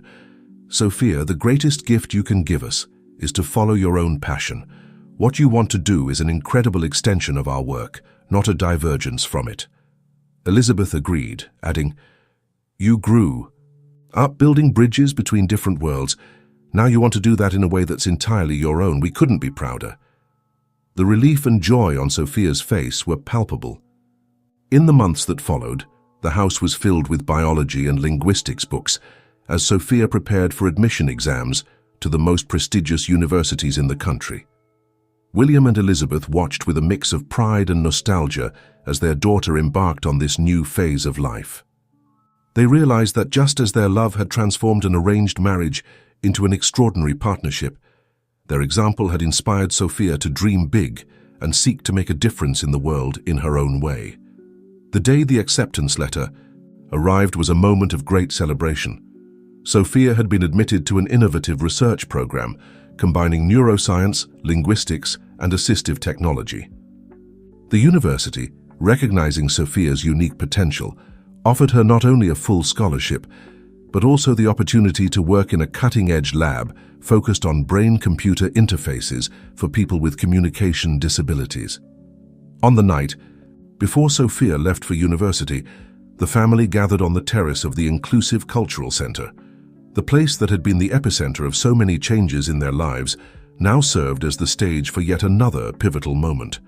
"Sophia, the greatest gift you can give us is to follow your own passion. What you want to do is an incredible extension of our work, not a divergence from it." Elizabeth agreed, adding, "You grew up building bridges between different worlds. Now you want to do that in a way that's entirely your own. We couldn't be prouder." The relief and joy on Sophia's face were palpable. In the months that followed, the house was filled with biology and linguistics books as Sophia prepared for admission exams to the most prestigious universities in the country. William and Elizabeth watched with a mix of pride and nostalgia as their daughter embarked on this new phase of life. They realized that just as their love had transformed an arranged marriage into an extraordinary partnership, their example had inspired Sophia to dream big and seek to make a difference in the world in her own way. The day the acceptance letter arrived was a moment of great celebration. Sophia had been admitted to an innovative research program combining neuroscience, linguistics, and assistive technology. The university, recognizing Sophia's unique potential, offered her not only a full scholarship, but also the opportunity to work in a cutting-edge lab focused on brain-computer interfaces for people with communication disabilities. On the night, before Sophia left for university, the family gathered on the terrace of the Inclusive Cultural Center. The place that had been the epicenter of so many changes in their lives now served as the stage for yet another pivotal moment.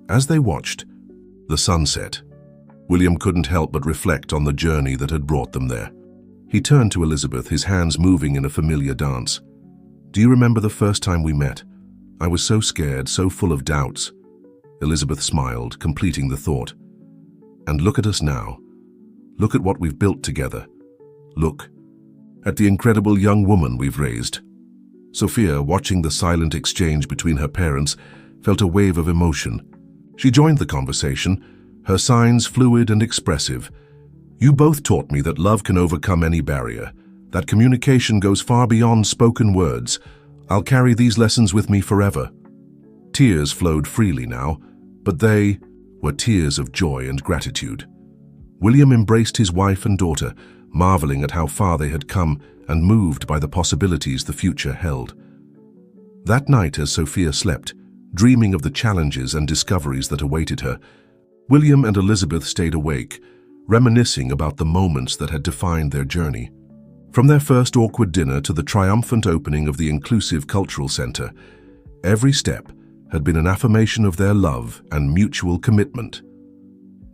As they watched the sunset, William couldn't help but reflect on the journey that had brought them there. He turned to Elizabeth, his hands moving in a familiar dance. "Do you remember the first time we met? I was so scared, so full of doubts." Elizabeth smiled, completing the thought. "And look at us now. Look at what we've built together. Look at the incredible young woman we've raised." Sophia, watching the silent exchange between her parents, felt a wave of emotion. She joined the conversation, her signs fluid and expressive. "You both taught me that love can overcome any barrier, that communication goes far beyond spoken words. I'll carry these lessons with me forever." Tears flowed freely now, but they were tears of joy and gratitude. William embraced his wife and daughter, marveling at how far they had come and moved by the possibilities the future held. That night, as Sophia slept, dreaming of the challenges and discoveries that awaited her, William and Elizabeth stayed awake, reminiscing about the moments that had defined their journey. From their first awkward dinner to the triumphant opening of the Inclusive Cultural Center, every step had been an affirmation of their love and mutual commitment.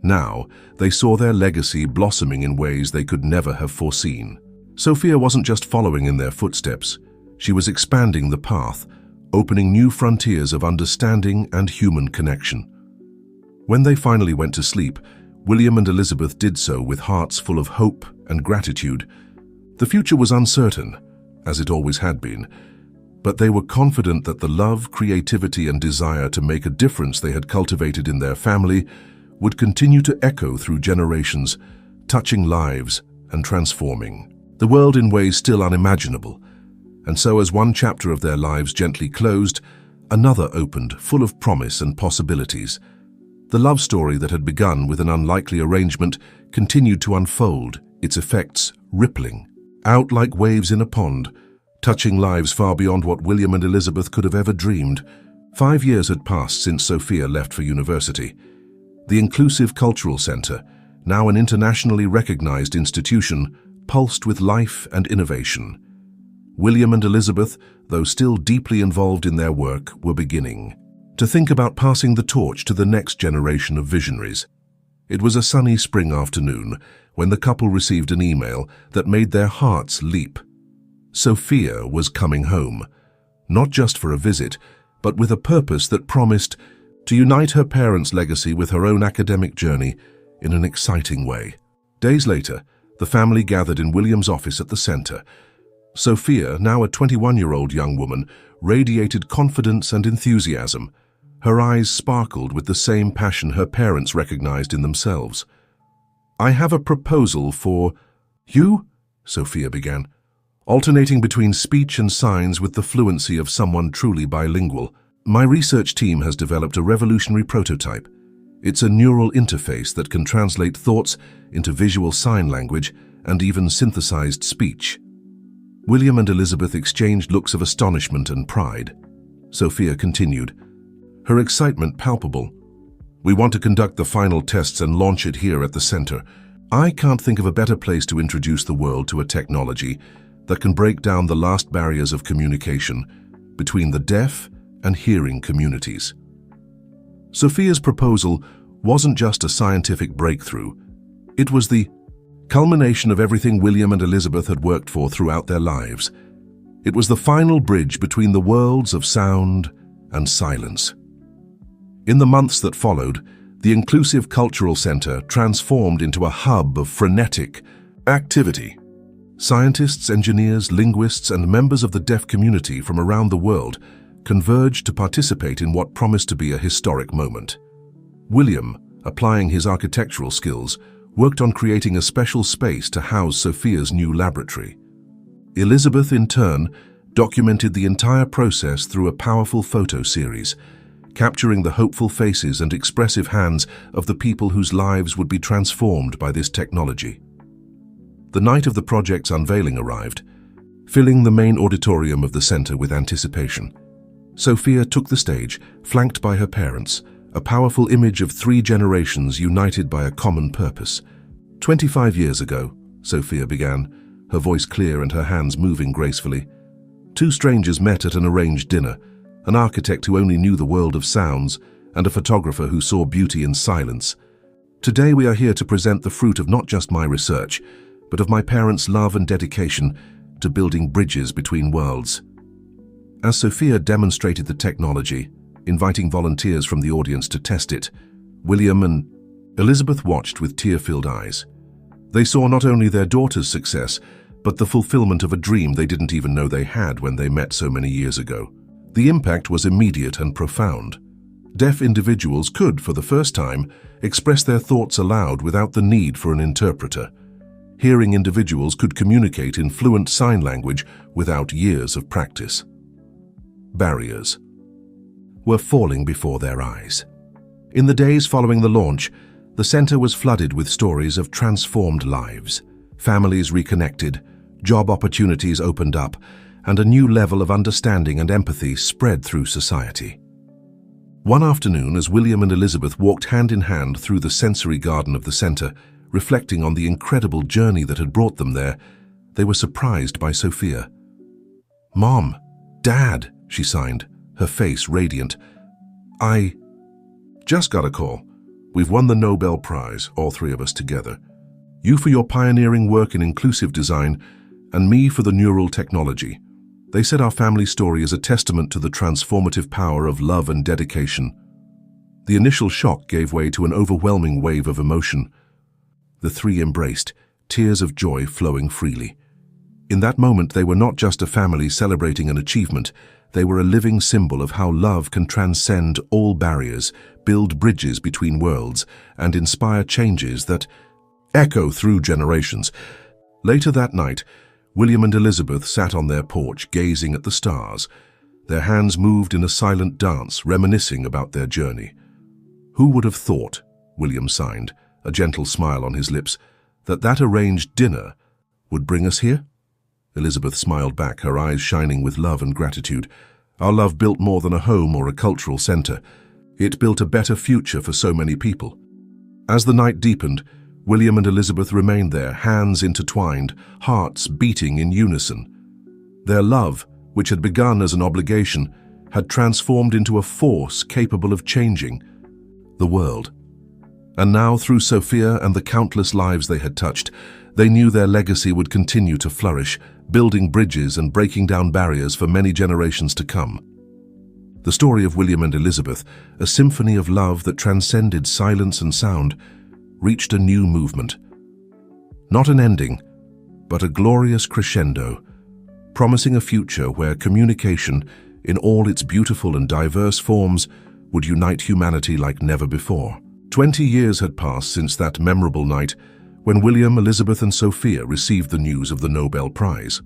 Now, they saw their legacy blossoming in ways they could never have foreseen. Sophia wasn't just following in their footsteps, she was expanding the path, opening new frontiers of understanding and human connection. When they finally went to sleep, William and Elizabeth did so with hearts full of hope and gratitude. The future was uncertain, as it always had been, but they were confident that the love, creativity, and desire to make a difference they had cultivated in their family would continue to echo through generations, touching lives and transforming the world in ways still unimaginable. And so, as one chapter of their lives gently closed, another opened, full of promise and possibilities. The love story that had begun with an unlikely arrangement continued to unfold, its effects rippling out like waves in a pond, touching lives far beyond what William and Elizabeth could have ever dreamed. 5 years had passed since Sophia left for university. The Inclusive Cultural Center, now an internationally recognized institution, pulsed with life and innovation. William and Elizabeth, though still deeply involved in their work, were beginning to think about passing the torch to the next generation of visionaries. It was a sunny spring afternoon when the couple received an email that made their hearts leap. Sophia was coming home, not just for a visit, but with a purpose that promised to unite her parents' legacy with her own academic journey in an exciting way. Days later, the family gathered in William's office at the center. Sophia, now a 21-year-old young woman, radiated confidence and enthusiasm. Her eyes sparkled with the same passion her parents recognized in themselves. "I have a proposal for you," Sophia began, alternating between speech and signs with the fluency of someone truly bilingual. "My research team has developed a revolutionary prototype. It's a neural interface that can translate thoughts into visual sign language and even synthesized speech." William and Elizabeth exchanged looks of astonishment and pride. Sophia continued, her excitement palpable. "We want to conduct the final tests and launch it here at the center. I can't think of a better place to introduce the world to a technology that can break down the last barriers of communication between the deaf and hearing communities." Sophia's proposal wasn't just a scientific breakthrough. It was the culmination of everything William and Elizabeth had worked for throughout their lives. It was the final bridge between the worlds of sound and silence. In the months that followed, the Inclusive Cultural Center transformed into a hub of frenetic activity. Scientists, engineers, linguists, and members of the deaf community from around the world converged to participate in what promised to be a historic moment. William, applying his architectural skills, worked on creating a special space to house Sophia's new laboratory. Elizabeth, in turn, documented the entire process through a powerful photo series, capturing the hopeful faces and expressive hands of the people whose lives would be transformed by this technology. The night of the project's unveiling arrived, filling the main auditorium of the center with anticipation. Sophia took the stage, flanked by her parents, a powerful image of 3 generations united by a common purpose. 25 years ago, Sophia began, her voice clear and her hands moving gracefully. 2 strangers met at an arranged dinner, an architect who only knew the world of sounds and a photographer who saw beauty in silence. Today we are here to present the fruit of not just my research, but of my parents' love and dedication to building bridges between worlds. As Sophia demonstrated the technology, inviting volunteers from the audience to test it, William and Elizabeth watched with tear-filled eyes. They saw not only their daughter's success, but the fulfillment of a dream they didn't even know they had when they met so many years ago. The impact was immediate and profound. Deaf individuals could, for the first time, express their thoughts aloud without the need for an interpreter. Hearing individuals could communicate in fluent sign language without years of practice. Barriers were falling before their eyes. In the days following the launch, the center was flooded with stories of transformed lives, families reconnected, job opportunities opened up, and a new level of understanding and empathy spread through society. One afternoon, as William and Elizabeth walked hand in hand through the sensory garden of the center, reflecting on the incredible journey that had brought them there, they were surprised by Sophia. "Mom, Dad," she signed, her face radiant. "I just got a call. We've won the Nobel Prize, all 3 of us together. You for your pioneering work in inclusive design, and me for the neural technology. They said our family story is a testament to the transformative power of love and dedication." The initial shock gave way to an overwhelming wave of emotion. The 3 embraced, tears of joy flowing freely. In that moment, they were not just a family celebrating an achievement. They were a living symbol of how love can transcend all barriers, build bridges between worlds, and inspire changes that echo through generations. Later that night, William and Elizabeth sat on their porch, gazing at the stars. Their hands moved in a silent dance, reminiscing about their journey. "Who would have thought," William sighed, a gentle smile on his lips, "that arranged dinner would bring us here?" Elizabeth smiled back, her eyes shining with love and gratitude. "Our love built more than a home or a cultural center. It built a better future for so many people." As the night deepened, William and Elizabeth remained there, hands intertwined, hearts beating in unison. Their love, which had begun as an obligation, had transformed into a force capable of changing the world. And now, through Sophia and the countless lives they had touched, they knew their legacy would continue to flourish, building bridges and breaking down barriers for many generations to come. The story of William and Elizabeth, a symphony of love that transcended silence and sound, reached a new movement. Not an ending, but a glorious crescendo, promising a future where communication, in all its beautiful and diverse forms, would unite humanity like never before. 20 years had passed since that memorable night when William, Elizabeth, and Sophia received the news of the Nobel Prize.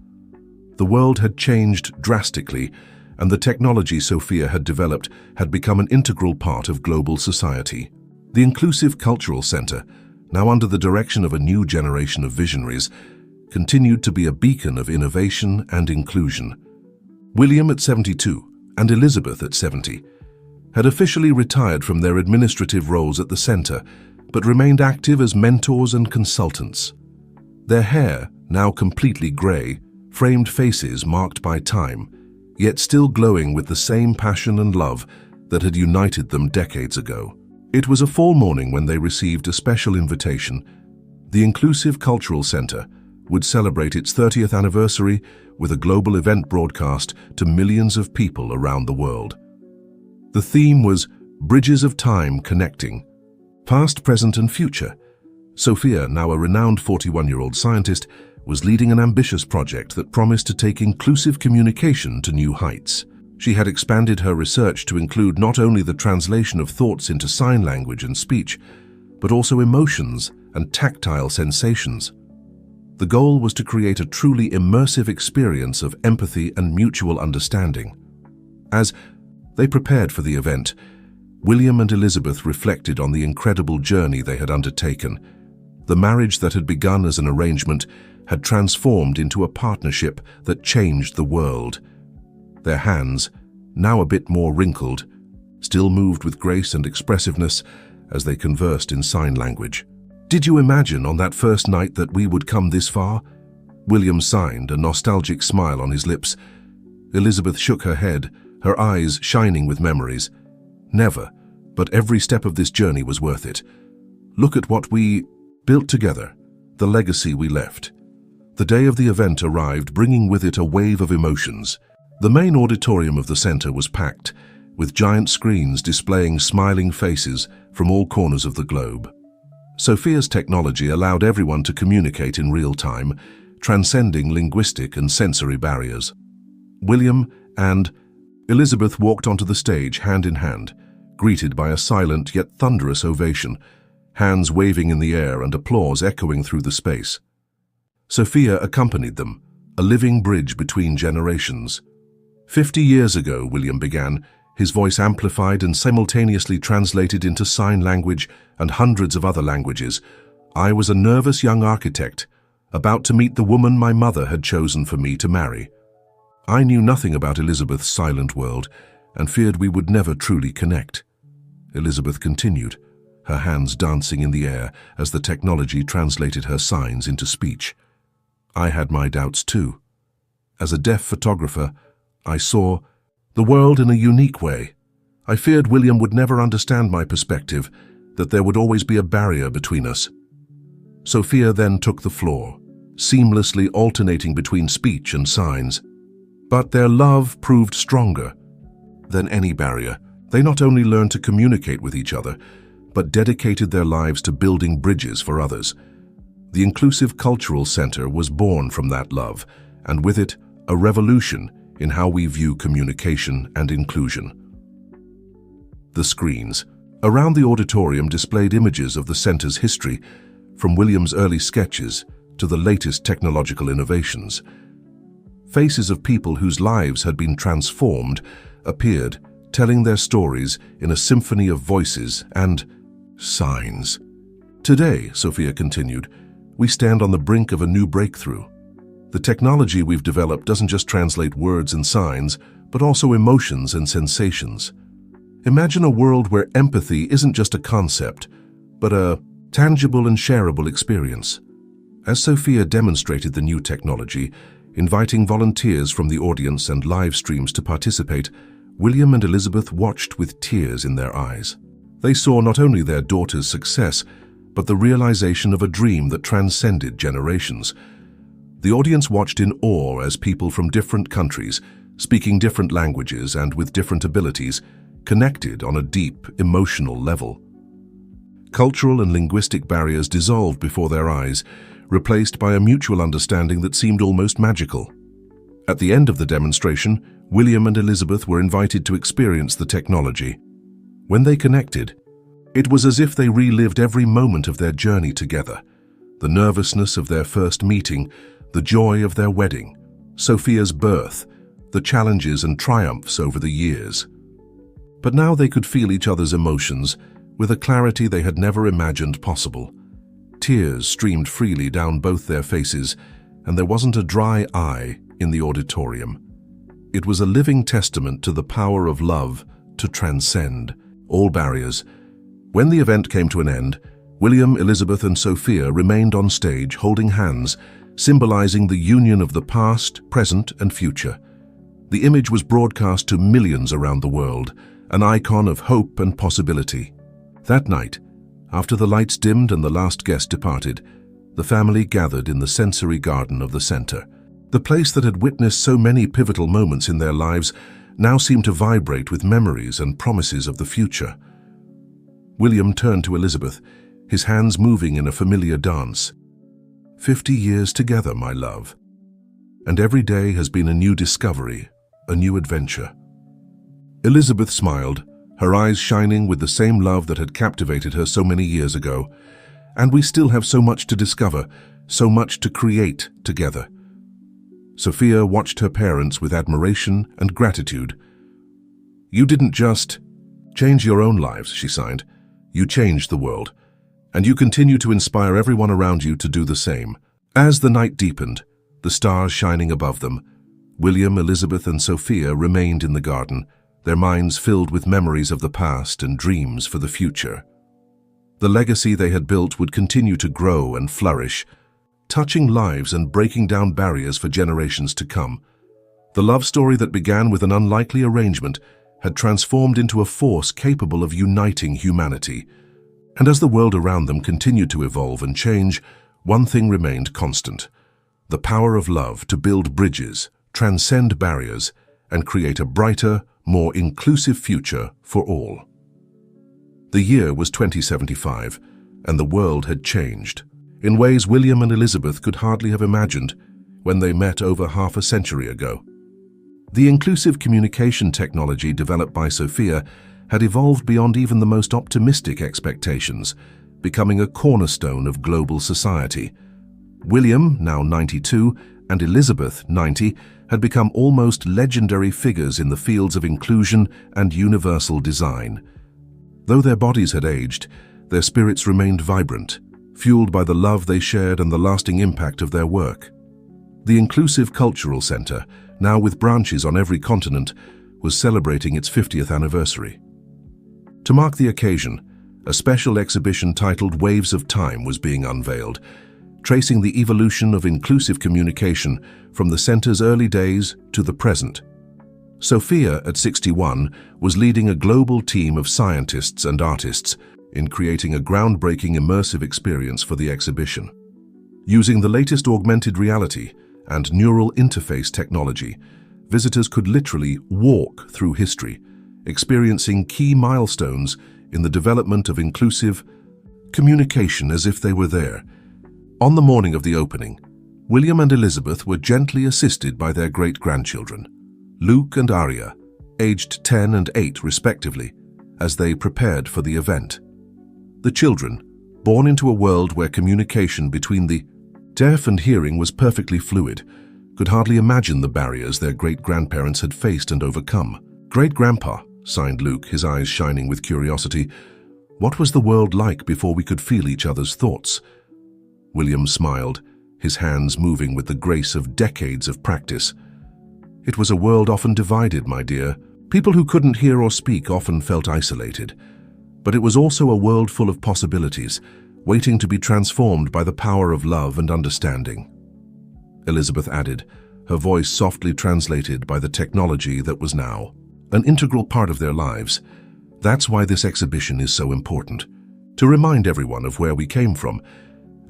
The world had changed drastically, and the technology Sophia had developed had become an integral part of global society. The Inclusive Cultural Center, now under the direction of a new generation of visionaries, continued to be a beacon of innovation and inclusion. William at 72 and Elizabeth at 70 had officially retired from their administrative roles at the center, but remained active as mentors and consultants. Their hair, now completely gray, framed faces marked by time, yet still glowing with the same passion and love that had united them decades ago. It was a fall morning when they received a special invitation. The Inclusive Cultural Center would celebrate its 30th anniversary with a global event broadcast to millions of people around the world. The theme was Bridges of Time Connecting, Past, Present, and Future. Sophia, now a renowned 41-year-old scientist, was leading an ambitious project that promised to take inclusive communication to new heights. She had expanded her research to include not only the translation of thoughts into sign language and speech, but also emotions and tactile sensations. The goal was to create a truly immersive experience of empathy and mutual understanding. As they prepared for the event, William and Elizabeth reflected on the incredible journey they had undertaken. The marriage that had begun as an arrangement had transformed into a partnership that changed the world. Their hands, now a bit more wrinkled, still moved with grace and expressiveness as they conversed in sign language. "Did you imagine on that first night that we would come this far?" William signed, a nostalgic smile on his lips. Elizabeth shook her head, her eyes shining with memories. "Never, but every step of this journey was worth it. Look at what we built together, the legacy we left." The day of the event arrived, bringing with it a wave of emotions. The main auditorium of the center was packed, with giant screens displaying smiling faces from all corners of the globe. Sophia's technology allowed everyone to communicate in real time, transcending linguistic and sensory barriers. William and Elizabeth walked onto the stage hand in hand, greeted by a silent yet thunderous ovation, hands waving in the air and applause echoing through the space. Sophia accompanied them, a living bridge between generations. 50 years ago, William began, his voice amplified and simultaneously translated into sign language and hundreds of other languages. "I was a nervous young architect, about to meet the woman my mother had chosen for me to marry. I knew nothing about Elizabeth's silent world and feared we would never truly connect." Elizabeth continued, her hands dancing in the air as the technology translated her signs into speech. "I had my doubts too. As a deaf photographer, I saw the world in a unique way. I feared William would never understand my perspective, that there would always be a barrier between us." Sophia then took the floor, seamlessly alternating between speech and signs. But their love proved stronger than any barrier. They not only learned to communicate with each other, but dedicated their lives to building bridges for others. The Inclusive Cultural Center was born from that love, and with it, a revolution in how we view communication and inclusion. The screens around the auditorium displayed images of the center's history, from William's early sketches to the latest technological innovations. Faces of people whose lives had been transformed appeared, telling their stories in a symphony of voices and signs. Today, Sophia continued, we stand on the brink of a new breakthrough. The technology we've developed doesn't just translate words and signs, but also emotions and sensations. Imagine a world where empathy isn't just a concept, but a tangible and shareable experience. As Sophia demonstrated the new technology, inviting volunteers from the audience and live streams to participate, William and Elizabeth watched with tears in their eyes. They saw not only their daughter's success, but the realization of a dream that transcended generations. The audience watched in awe as people from different countries, speaking different languages and with different abilities, connected on a deep, emotional level. Cultural and linguistic barriers dissolved before their eyes, replaced by a mutual understanding that seemed almost magical. At the end of the demonstration, William and Elizabeth were invited to experience the technology. When they connected, it was as if they relived every moment of their journey together. The nervousness of their first meeting, the joy of their wedding, Sophia's birth, the challenges and triumphs over the years. But now they could feel each other's emotions with a clarity they had never imagined possible. Tears streamed freely down both their faces, and there wasn't a dry eye in the auditorium. It was a living testament to the power of love to transcend all barriers. When the event came to an end, William, Elizabeth, and Sophia remained on stage holding hands, symbolizing the union of the past, present, and future. The image was broadcast to millions around the world, an icon of hope and possibility. That night, after the lights dimmed and the last guest departed, the family gathered in the sensory garden of the center. The place that had witnessed so many pivotal moments in their lives now seemed to vibrate with memories and promises of the future. William turned to Elizabeth, his hands moving in a familiar dance. 50 years together, my love. And every day has been a new discovery, a new adventure. Elizabeth smiled, her eyes shining with the same love that had captivated her so many years ago. And we still have so much to discover, so much to create together. Sophia watched her parents with admiration and gratitude. You didn't just change your own lives, she signed. You changed the world, and you continue to inspire everyone around you to do the same. As the night deepened, the stars shining above them, William, Elizabeth, and Sophia remained in the garden, their minds filled with memories of the past and dreams for the future. The legacy they had built would continue to grow and flourish, touching lives and breaking down barriers for generations to come. The love story that began with an unlikely arrangement had transformed into a force capable of uniting humanity. And as the world around them continued to evolve and change, one thing remained constant: the power of love to build bridges, transcend barriers, and create a brighter, more inclusive future for all. The year was 2075, and the world had changed in ways William and Elizabeth could hardly have imagined when they met over half a century ago. The inclusive communication technology developed by Sophia had evolved beyond even the most optimistic expectations, becoming a cornerstone of global society. William, now 92, and Elizabeth, 90, had become almost legendary figures in the fields of inclusion and universal design. Though their bodies had aged, their spirits remained vibrant, fueled by the love they shared and the lasting impact of their work. The Inclusive Cultural Center, now with branches on every continent, was celebrating its 50th anniversary. To mark the occasion, a special exhibition titled Waves of Time was being unveiled, tracing the evolution of inclusive communication from the center's early days to the present. Sophia, at 61, was leading a global team of scientists and artists in creating a groundbreaking immersive experience for the exhibition. Using the latest augmented reality and neural interface technology, visitors could literally walk through history, experiencing key milestones in the development of inclusive communication as if they were there. On the morning of the opening, William and Elizabeth were gently assisted by their great-grandchildren, Luke and Aria, aged 10 and 8 respectively, as they prepared for the event. The children, born into a world where communication between the deaf and hearing was perfectly fluid, could hardly imagine the barriers their great-grandparents had faced and overcome. "Great-grandpa," sighed Luke, his eyes shining with curiosity, "what was the world like before we could feel each other's thoughts?" William smiled, his hands moving with the grace of decades of practice. "It was a world often divided, my dear. People who couldn't hear or speak often felt isolated. But it was also a world full of possibilities, waiting to be transformed by the power of love and understanding." Elizabeth added, her voice softly translated by the technology that was now an integral part of their lives. "That's why this exhibition is so important, to remind everyone of where we came from,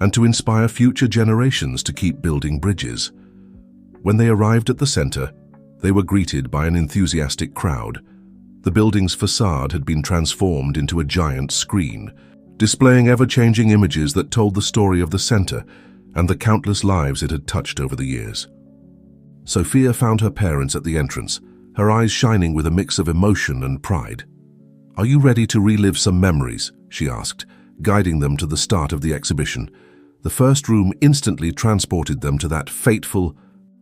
and to inspire future generations to keep building bridges." When they arrived at the center, they were greeted by an enthusiastic crowd. The building's facade had been transformed into a giant screen, displaying ever-changing images that told the story of the center and the countless lives it had touched over the years. Sophia found her parents at the entrance, her eyes shining with a mix of emotion and pride. "Are you ready to relive some memories?" she asked, guiding them to the start of the exhibition. The first room instantly transported them to that fateful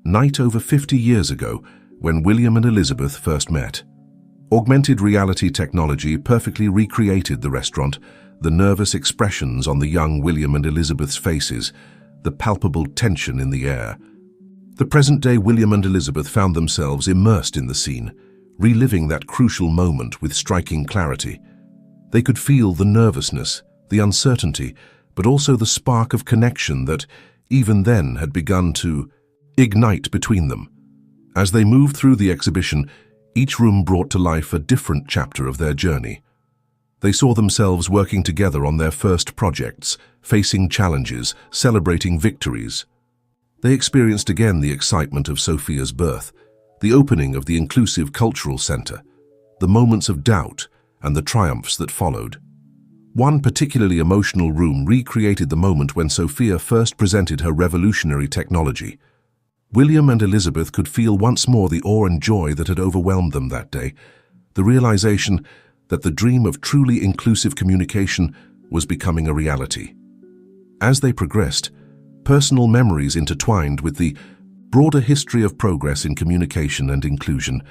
night over 50 years ago when William and Elizabeth first met. Augmented reality technology perfectly recreated the restaurant, the nervous expressions on the young William and Elizabeth's faces, the palpable tension in the air. The present-day William and Elizabeth found themselves immersed in the scene, reliving that crucial moment with striking clarity. They could feel the nervousness, the uncertainty, but also the spark of connection that, even then, had begun to ignite between them. As they moved through the exhibition, each room brought to life a different chapter of their journey. They saw themselves working together on their first projects, facing challenges, celebrating victories. They experienced again the excitement of Sophia's birth, the opening of the inclusive cultural center, the moments of doubt, and the triumphs that followed. One particularly emotional room recreated the moment when Sophia first presented her revolutionary technology. William and Elizabeth could feel once more the awe and joy that had overwhelmed them that day, the realization that the dream of truly inclusive communication was becoming a reality. As they progressed, personal memories intertwined with the broader history of progress in communication and inclusion.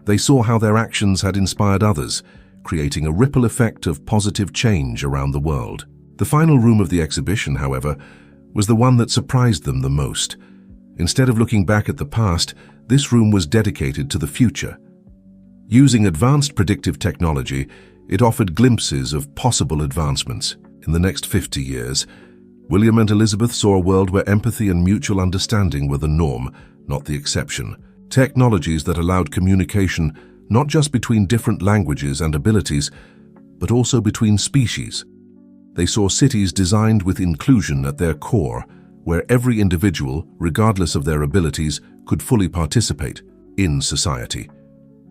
They saw how their actions had inspired others, creating a ripple effect of positive change around the world. The final room of the exhibition, however, was the one that surprised them the most. Instead of looking back at the past, this room was dedicated to the future. Using advanced predictive technology, it offered glimpses of possible advancements. In the next 50 years, William and Elizabeth saw a world where empathy and mutual understanding were the norm, not the exception. Technologies that allowed communication not just between different languages and abilities, but also between species. They saw cities designed with inclusion at their core, where every individual, regardless of their abilities, could fully participate in society.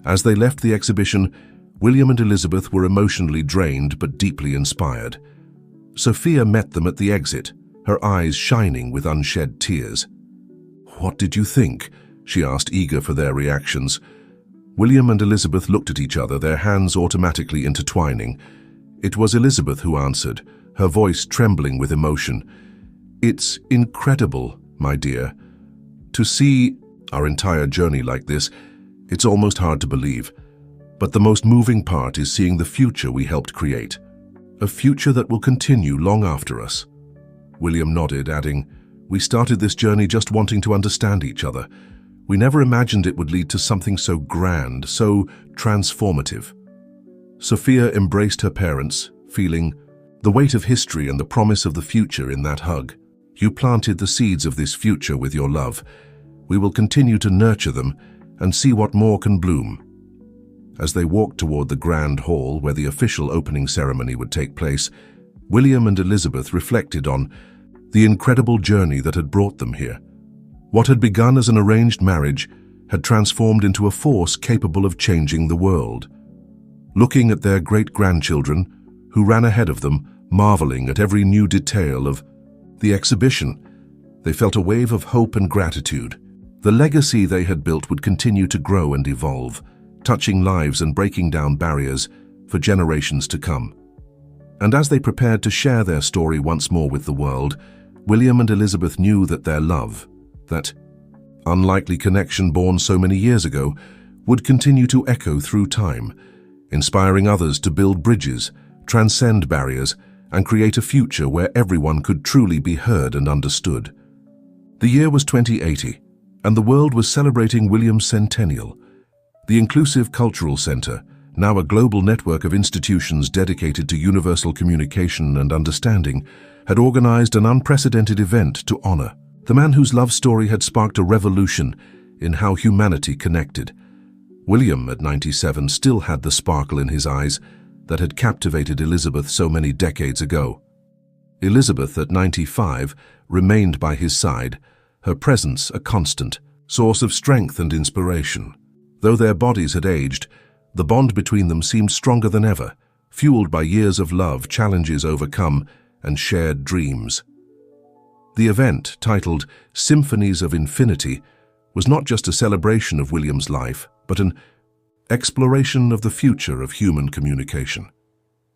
As they left the exhibition, William and Elizabeth were emotionally drained but deeply inspired. Sophia met them at the exit, her eyes shining with unshed tears. "What did you think?" she asked, eager for their reactions. William and Elizabeth looked at each other, their hands automatically intertwining. It was Elizabeth who answered, her voice trembling with emotion. "It's incredible, my dear. To see our entire journey like this, it's almost hard to believe. But the most moving part is seeing the future we helped create. A future that will continue long after us." William nodded, adding, "We started this journey just wanting to understand each other. We never imagined it would lead to something so grand, so transformative." Sophia embraced her parents, feeling the weight of history and the promise of the future in that hug. "You planted the seeds of this future with your love. We will continue to nurture them and see what more can bloom." As they walked toward the grand hall where the official opening ceremony would take place, William and Elizabeth reflected on the incredible journey that had brought them here. What had begun as an arranged marriage had transformed into a force capable of changing the world. Looking at their great-grandchildren, who ran ahead of them, marveling at every new detail of the exhibition, They felt a wave of hope and gratitude. The legacy they had built would continue to grow and evolve, touching lives and breaking down barriers for generations to come. And as they prepared to share their story once more with the world, William and Elizabeth knew that their love, that unlikely connection born so many years ago, would continue to echo through time, inspiring others to build bridges, transcend barriers, and create a future where everyone could truly be heard and understood. The year was 2080, and the world was celebrating William's centennial. The Inclusive Cultural Center, now a global network of institutions dedicated to universal communication and understanding, had organized an unprecedented event to honor the man whose love story had sparked a revolution in how humanity connected. William, at 97, still had the sparkle in his eyes that had captivated Elizabeth so many decades ago. Elizabeth, at 95, remained by his side, her presence a constant source of strength and inspiration. Though their bodies had aged, the bond between them seemed stronger than ever, fueled by years of love, challenges overcome, and shared dreams. The event, titled Symphonies of Infinity, was not just a celebration of William's life, but an exploration of the future of human communication.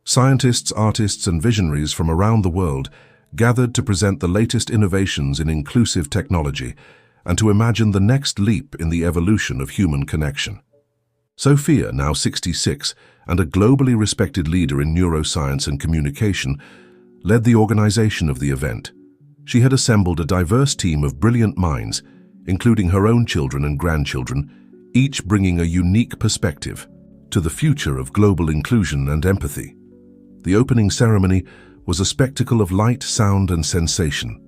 Scientists, artists, and visionaries from around the world gathered to present the latest innovations in inclusive technology and to imagine the next leap in the evolution of human connection. Sophia, now 66, and a globally respected leader in neuroscience and communication, led the organization of the event. She had assembled a diverse team of brilliant minds, including her own children and grandchildren, each bringing a unique perspective to the future of global inclusion and empathy. The opening ceremony was a spectacle of light, sound, and sensation.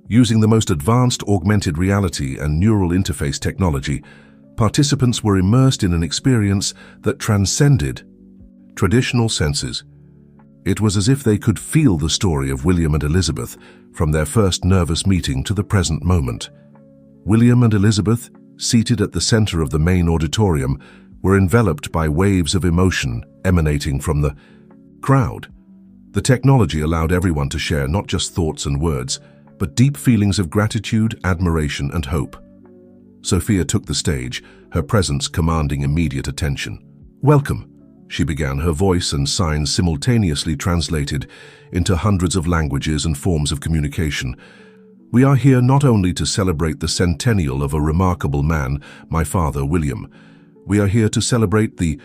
Using the most advanced augmented reality and neural interface technology, participants were immersed in an experience that transcended traditional senses. It was as if they could feel the story of William and Elizabeth from their first nervous meeting to the present moment. William and Elizabeth, seated at the center of the main auditorium, were enveloped by waves of emotion emanating from the crowd. The technology allowed everyone to share not just thoughts and words, but deep feelings of gratitude, admiration, and hope. Sophia took the stage, her presence commanding immediate attention. "Welcome," she began, her voice and signs simultaneously translated into hundreds of languages and forms of communication. "We are here not only to celebrate the centennial of a remarkable man, my father, William. We are here to celebrate the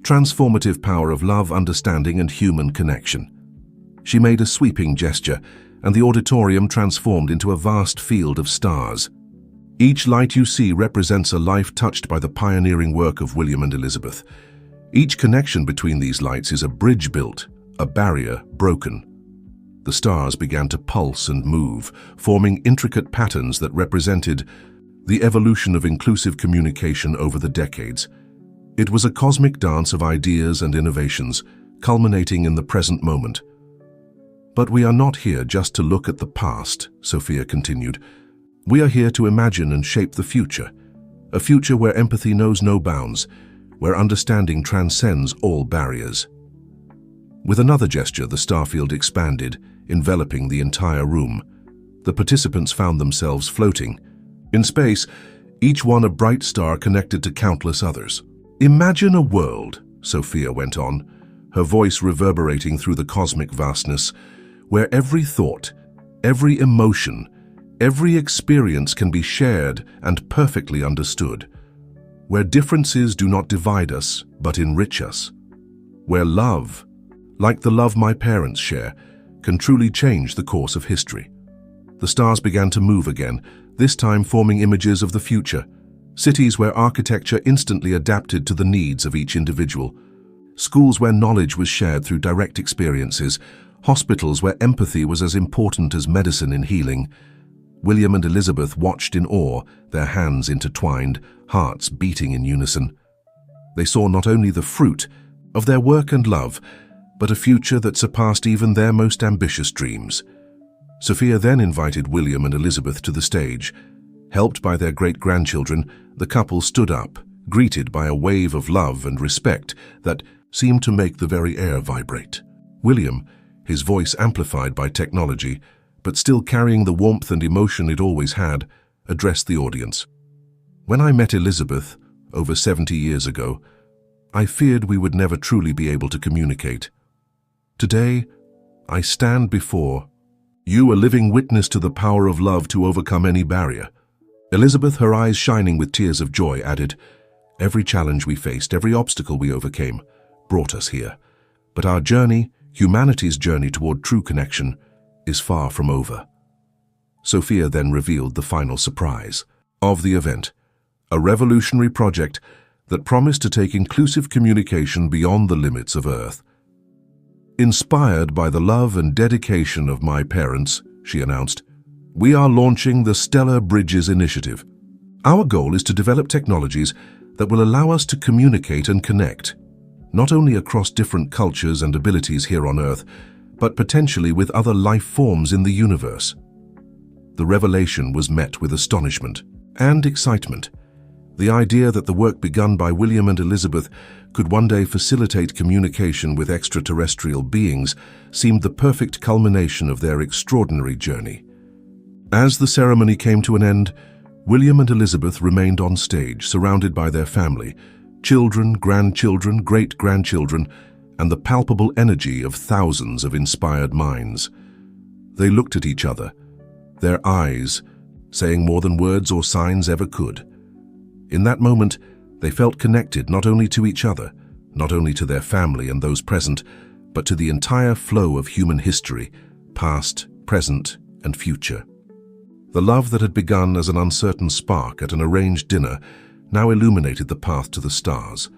transformative power of love, understanding, and human connection." She made a sweeping gesture, and the auditorium transformed into a vast field of stars. Each light you see represents a life touched by the pioneering work of William and Elizabeth. Each connection between these lights is a bridge built, a barrier broken. The stars began to pulse and move, forming intricate patterns that represented the evolution of inclusive communication over the decades. It was a cosmic dance of ideas and innovations, culminating in the present moment. "But we are not here just to look at the past," Sophia continued. "We are here to imagine and shape the future, a future where empathy knows no bounds, where understanding transcends all barriers." With another gesture, the starfield expanded, enveloping the entire room. The participants found themselves floating in space, each one a bright star connected to countless others. "Imagine a world," Sophia went on, her voice reverberating through the cosmic vastness, "where every thought, every emotion, every experience can be shared and perfectly understood. Where differences do not divide us, but enrich us. Where love, like the love my parents share, can truly change the course of history." The stars began to move again, this time forming images of the future. Cities where architecture instantly adapted to the needs of each individual. Schools where knowledge was shared through direct experiences. Hospitals where empathy was as important as medicine in healing. William and Elizabeth watched in awe, their hands intertwined, hearts beating in unison. They saw not only the fruit of their work and love, but a future that surpassed even their most ambitious dreams. Sophia then invited William and Elizabeth to the stage. Helped by their great-grandchildren, the couple stood up, greeted by a wave of love and respect that seemed to make the very air vibrate. William, his voice amplified by technology, but still carrying the warmth and emotion it always had, addressed the audience. When I met Elizabeth, over 70 years ago, I feared we would never truly be able to communicate. Today, I stand before you, a living witness to the power of love to overcome any barrier. Elizabeth, her eyes shining with tears of joy, added, "Every challenge we faced, every obstacle we overcame, brought us here. But our journey, humanity's journey toward true connection, is far from over." Sophia then revealed the final surprise of the event, a revolutionary project that promised to take inclusive communication beyond the limits of Earth. "Inspired by the love and dedication of my parents," she announced, "we are launching the Stellar Bridges Initiative. Our goal is to develop technologies that will allow us to communicate and connect, not only across different cultures and abilities here on Earth, but potentially with other life forms in the universe." The revelation was met with astonishment and excitement. The idea that the work begun by William and Elizabeth could one day facilitate communication with extraterrestrial beings seemed the perfect culmination of their extraordinary journey. As the ceremony came to an end, William and Elizabeth remained on stage, surrounded by their family, children, grandchildren, great-grandchildren, and the palpable energy of thousands of inspired minds. They looked at each other, their eyes saying more than words or signs ever could. In that moment, they felt connected not only to each other, not only to their family and those present, but to the entire flow of human history, past, present, and future. The love that had begun as an uncertain spark at an arranged dinner now illuminated the path to the stars.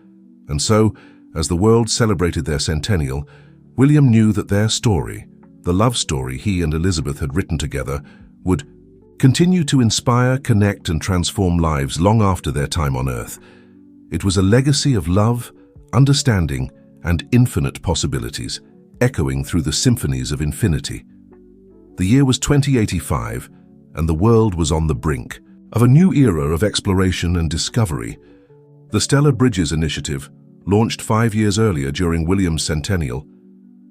And so, as the world celebrated their centennial, William knew that their story, the love story he and Elizabeth had written together, would continue to inspire, connect, and transform lives long after their time on Earth. It was a legacy of love, understanding, and infinite possibilities, echoing through the symphonies of infinity. The year was 2085, and the world was on the brink of a new era of exploration and discovery. The Stellar Bridges Initiative, launched 5 years earlier during William's centennial,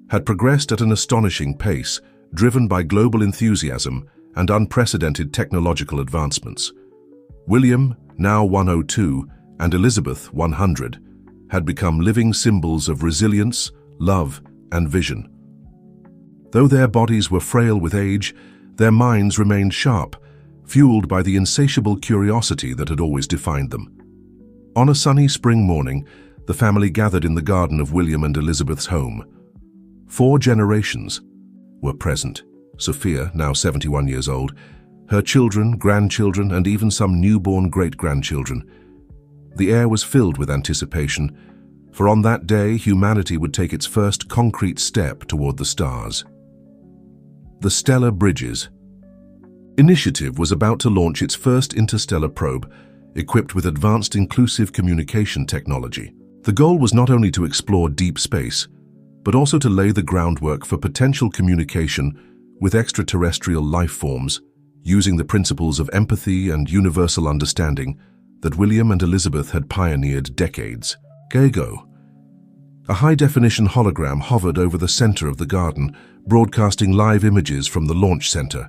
had progressed at an astonishing pace, driven by global enthusiasm and unprecedented technological advancements. William, now 102, and Elizabeth, 100, had become living symbols of resilience, love, and vision. Though their bodies were frail with age, their minds remained sharp, fueled by the insatiable curiosity that had always defined them. On a sunny spring morning, the family gathered in the garden of William and Elizabeth's home. 4 generations were present. Sophia, now 71 years old, her children, grandchildren, and even some newborn great-grandchildren. The air was filled with anticipation, for on that day humanity would take its first concrete step toward the stars. The Stellar Bridges Initiative was about to launch its first interstellar probe, equipped with advanced inclusive communication technology. The goal was not only to explore deep space, but also to lay the groundwork for potential communication with extraterrestrial life forms, using the principles of empathy and universal understanding that William and Elizabeth had pioneered decades ago. A high-definition hologram hovered over the center of the garden, broadcasting live images from the launch center.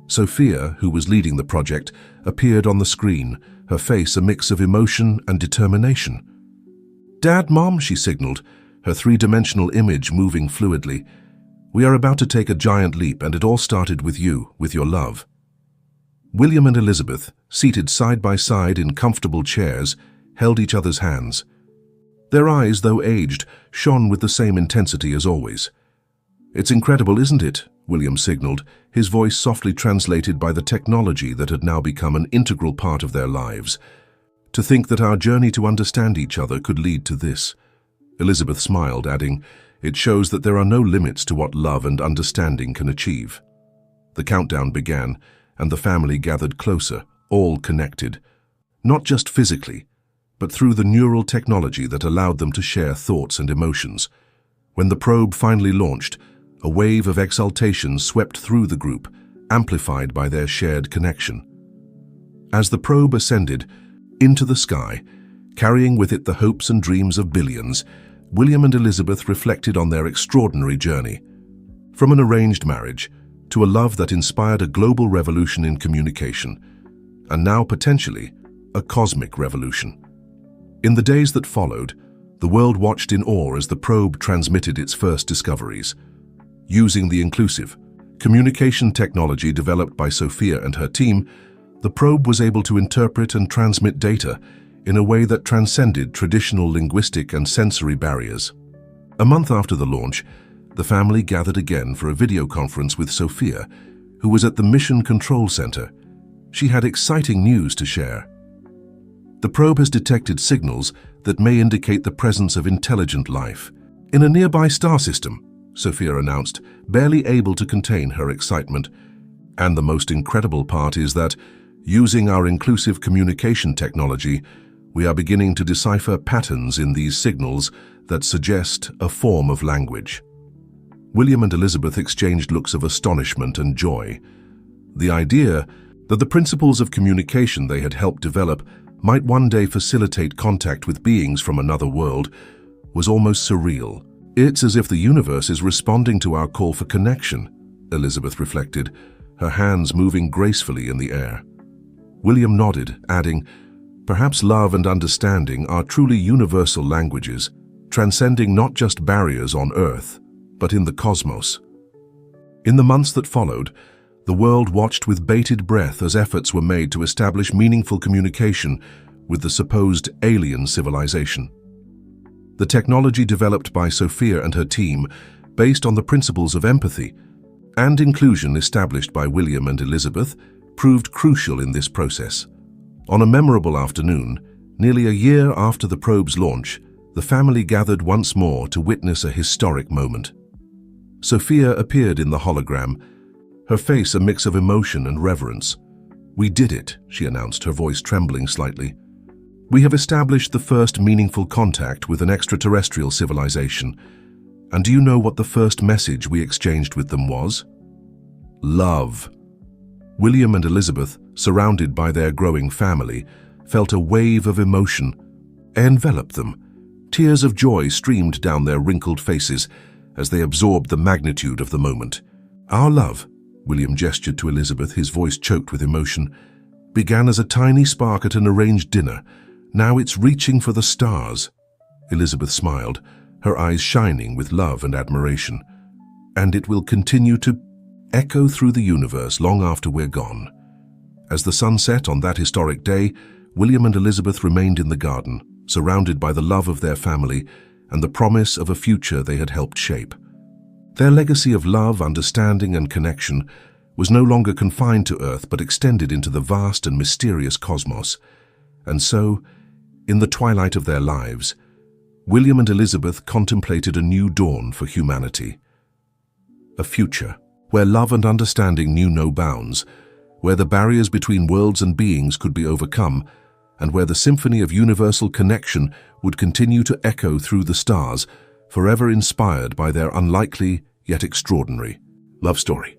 Sophia, who was leading the project, appeared on the screen, her face a mix of emotion and determination. "Dad, Mom," she signaled, her 3-dimensional image moving fluidly. "We are about to take a giant leap, and it all started with you, with your love." William and Elizabeth, seated side by side in comfortable chairs, held each other's hands. Their eyes, though aged, shone with the same intensity as always. "It's incredible, isn't it?" William signaled, his voice softly translated by the technology that had now become an integral part of their lives. "To think that our journey to understand each other could lead to this." Elizabeth smiled, adding, "It shows that there are no limits to what love and understanding can achieve." The countdown began, and the family gathered closer, all connected, not just physically, but through the neural technology that allowed them to share thoughts and emotions. When the probe finally launched, a wave of exultation swept through the group, amplified by their shared connection. As the probe ascended into the sky, carrying with it the hopes and dreams of billions, William and Elizabeth reflected on their extraordinary journey. From an arranged marriage, to a love that inspired a global revolution in communication, and now potentially a cosmic revolution. In the days that followed, the world watched in awe as the probe transmitted its first discoveries. Using the inclusive communication technology developed by Sophia and her team, the probe was able to interpret and transmit data in a way that transcended traditional linguistic and sensory barriers. A month after the launch, the family gathered again for a video conference with Sophia, who was at the Mission Control Center. She had exciting news to share. The probe has detected signals that may indicate the presence of intelligent life in a nearby star system, Sophia announced, barely able to contain her excitement. And the most incredible part is that, using our inclusive communication technology, we are beginning to decipher patterns in these signals that suggest a form of language. William and Elizabeth exchanged looks of astonishment and joy. The idea that the principles of communication they had helped develop might one day facilitate contact with beings from another world was almost surreal. It's as if the universe is responding to our call for connection, Elizabeth reflected, her hands moving gracefully in the air. William nodded, adding, "Perhaps love and understanding are truly universal languages, transcending not just barriers on Earth, but in the cosmos." In the months that followed, the world watched with bated breath as efforts were made to establish meaningful communication with the supposed alien civilization. The technology developed by Sophia and her team, based on the principles of empathy and inclusion established by William and Elizabeth, proved crucial in this process. On a memorable afternoon, nearly a year after the probe's launch, the family gathered once more to witness a historic moment. Sophia appeared in the hologram, her face a mix of emotion and reverence. "We did it," she announced, her voice trembling slightly. "We have established the first meaningful contact with an extraterrestrial civilization. And do you know what the first message we exchanged with them was? Love." William and Elizabeth, surrounded by their growing family, felt a wave of emotion envelop them. Tears of joy streamed down their wrinkled faces as they absorbed the magnitude of the moment. "Our love," William gestured to Elizabeth, his voice choked with emotion, "began as a tiny spark at an arranged dinner. Now it's reaching for the stars." Elizabeth smiled, her eyes shining with love and admiration. "And it will continue to echo through the universe long after we're gone." As the sun set on that historic day, William and Elizabeth remained in the garden, surrounded by the love of their family and the promise of a future they had helped shape. Their legacy of love, understanding, and connection was no longer confined to Earth but extended into the vast and mysterious cosmos. And so, in the twilight of their lives, William and Elizabeth contemplated a new dawn for humanity. A future where love and understanding knew no bounds, where the barriers between worlds and beings could be overcome, and where the symphony of universal connection would continue to echo through the stars, forever inspired by their unlikely yet extraordinary love story.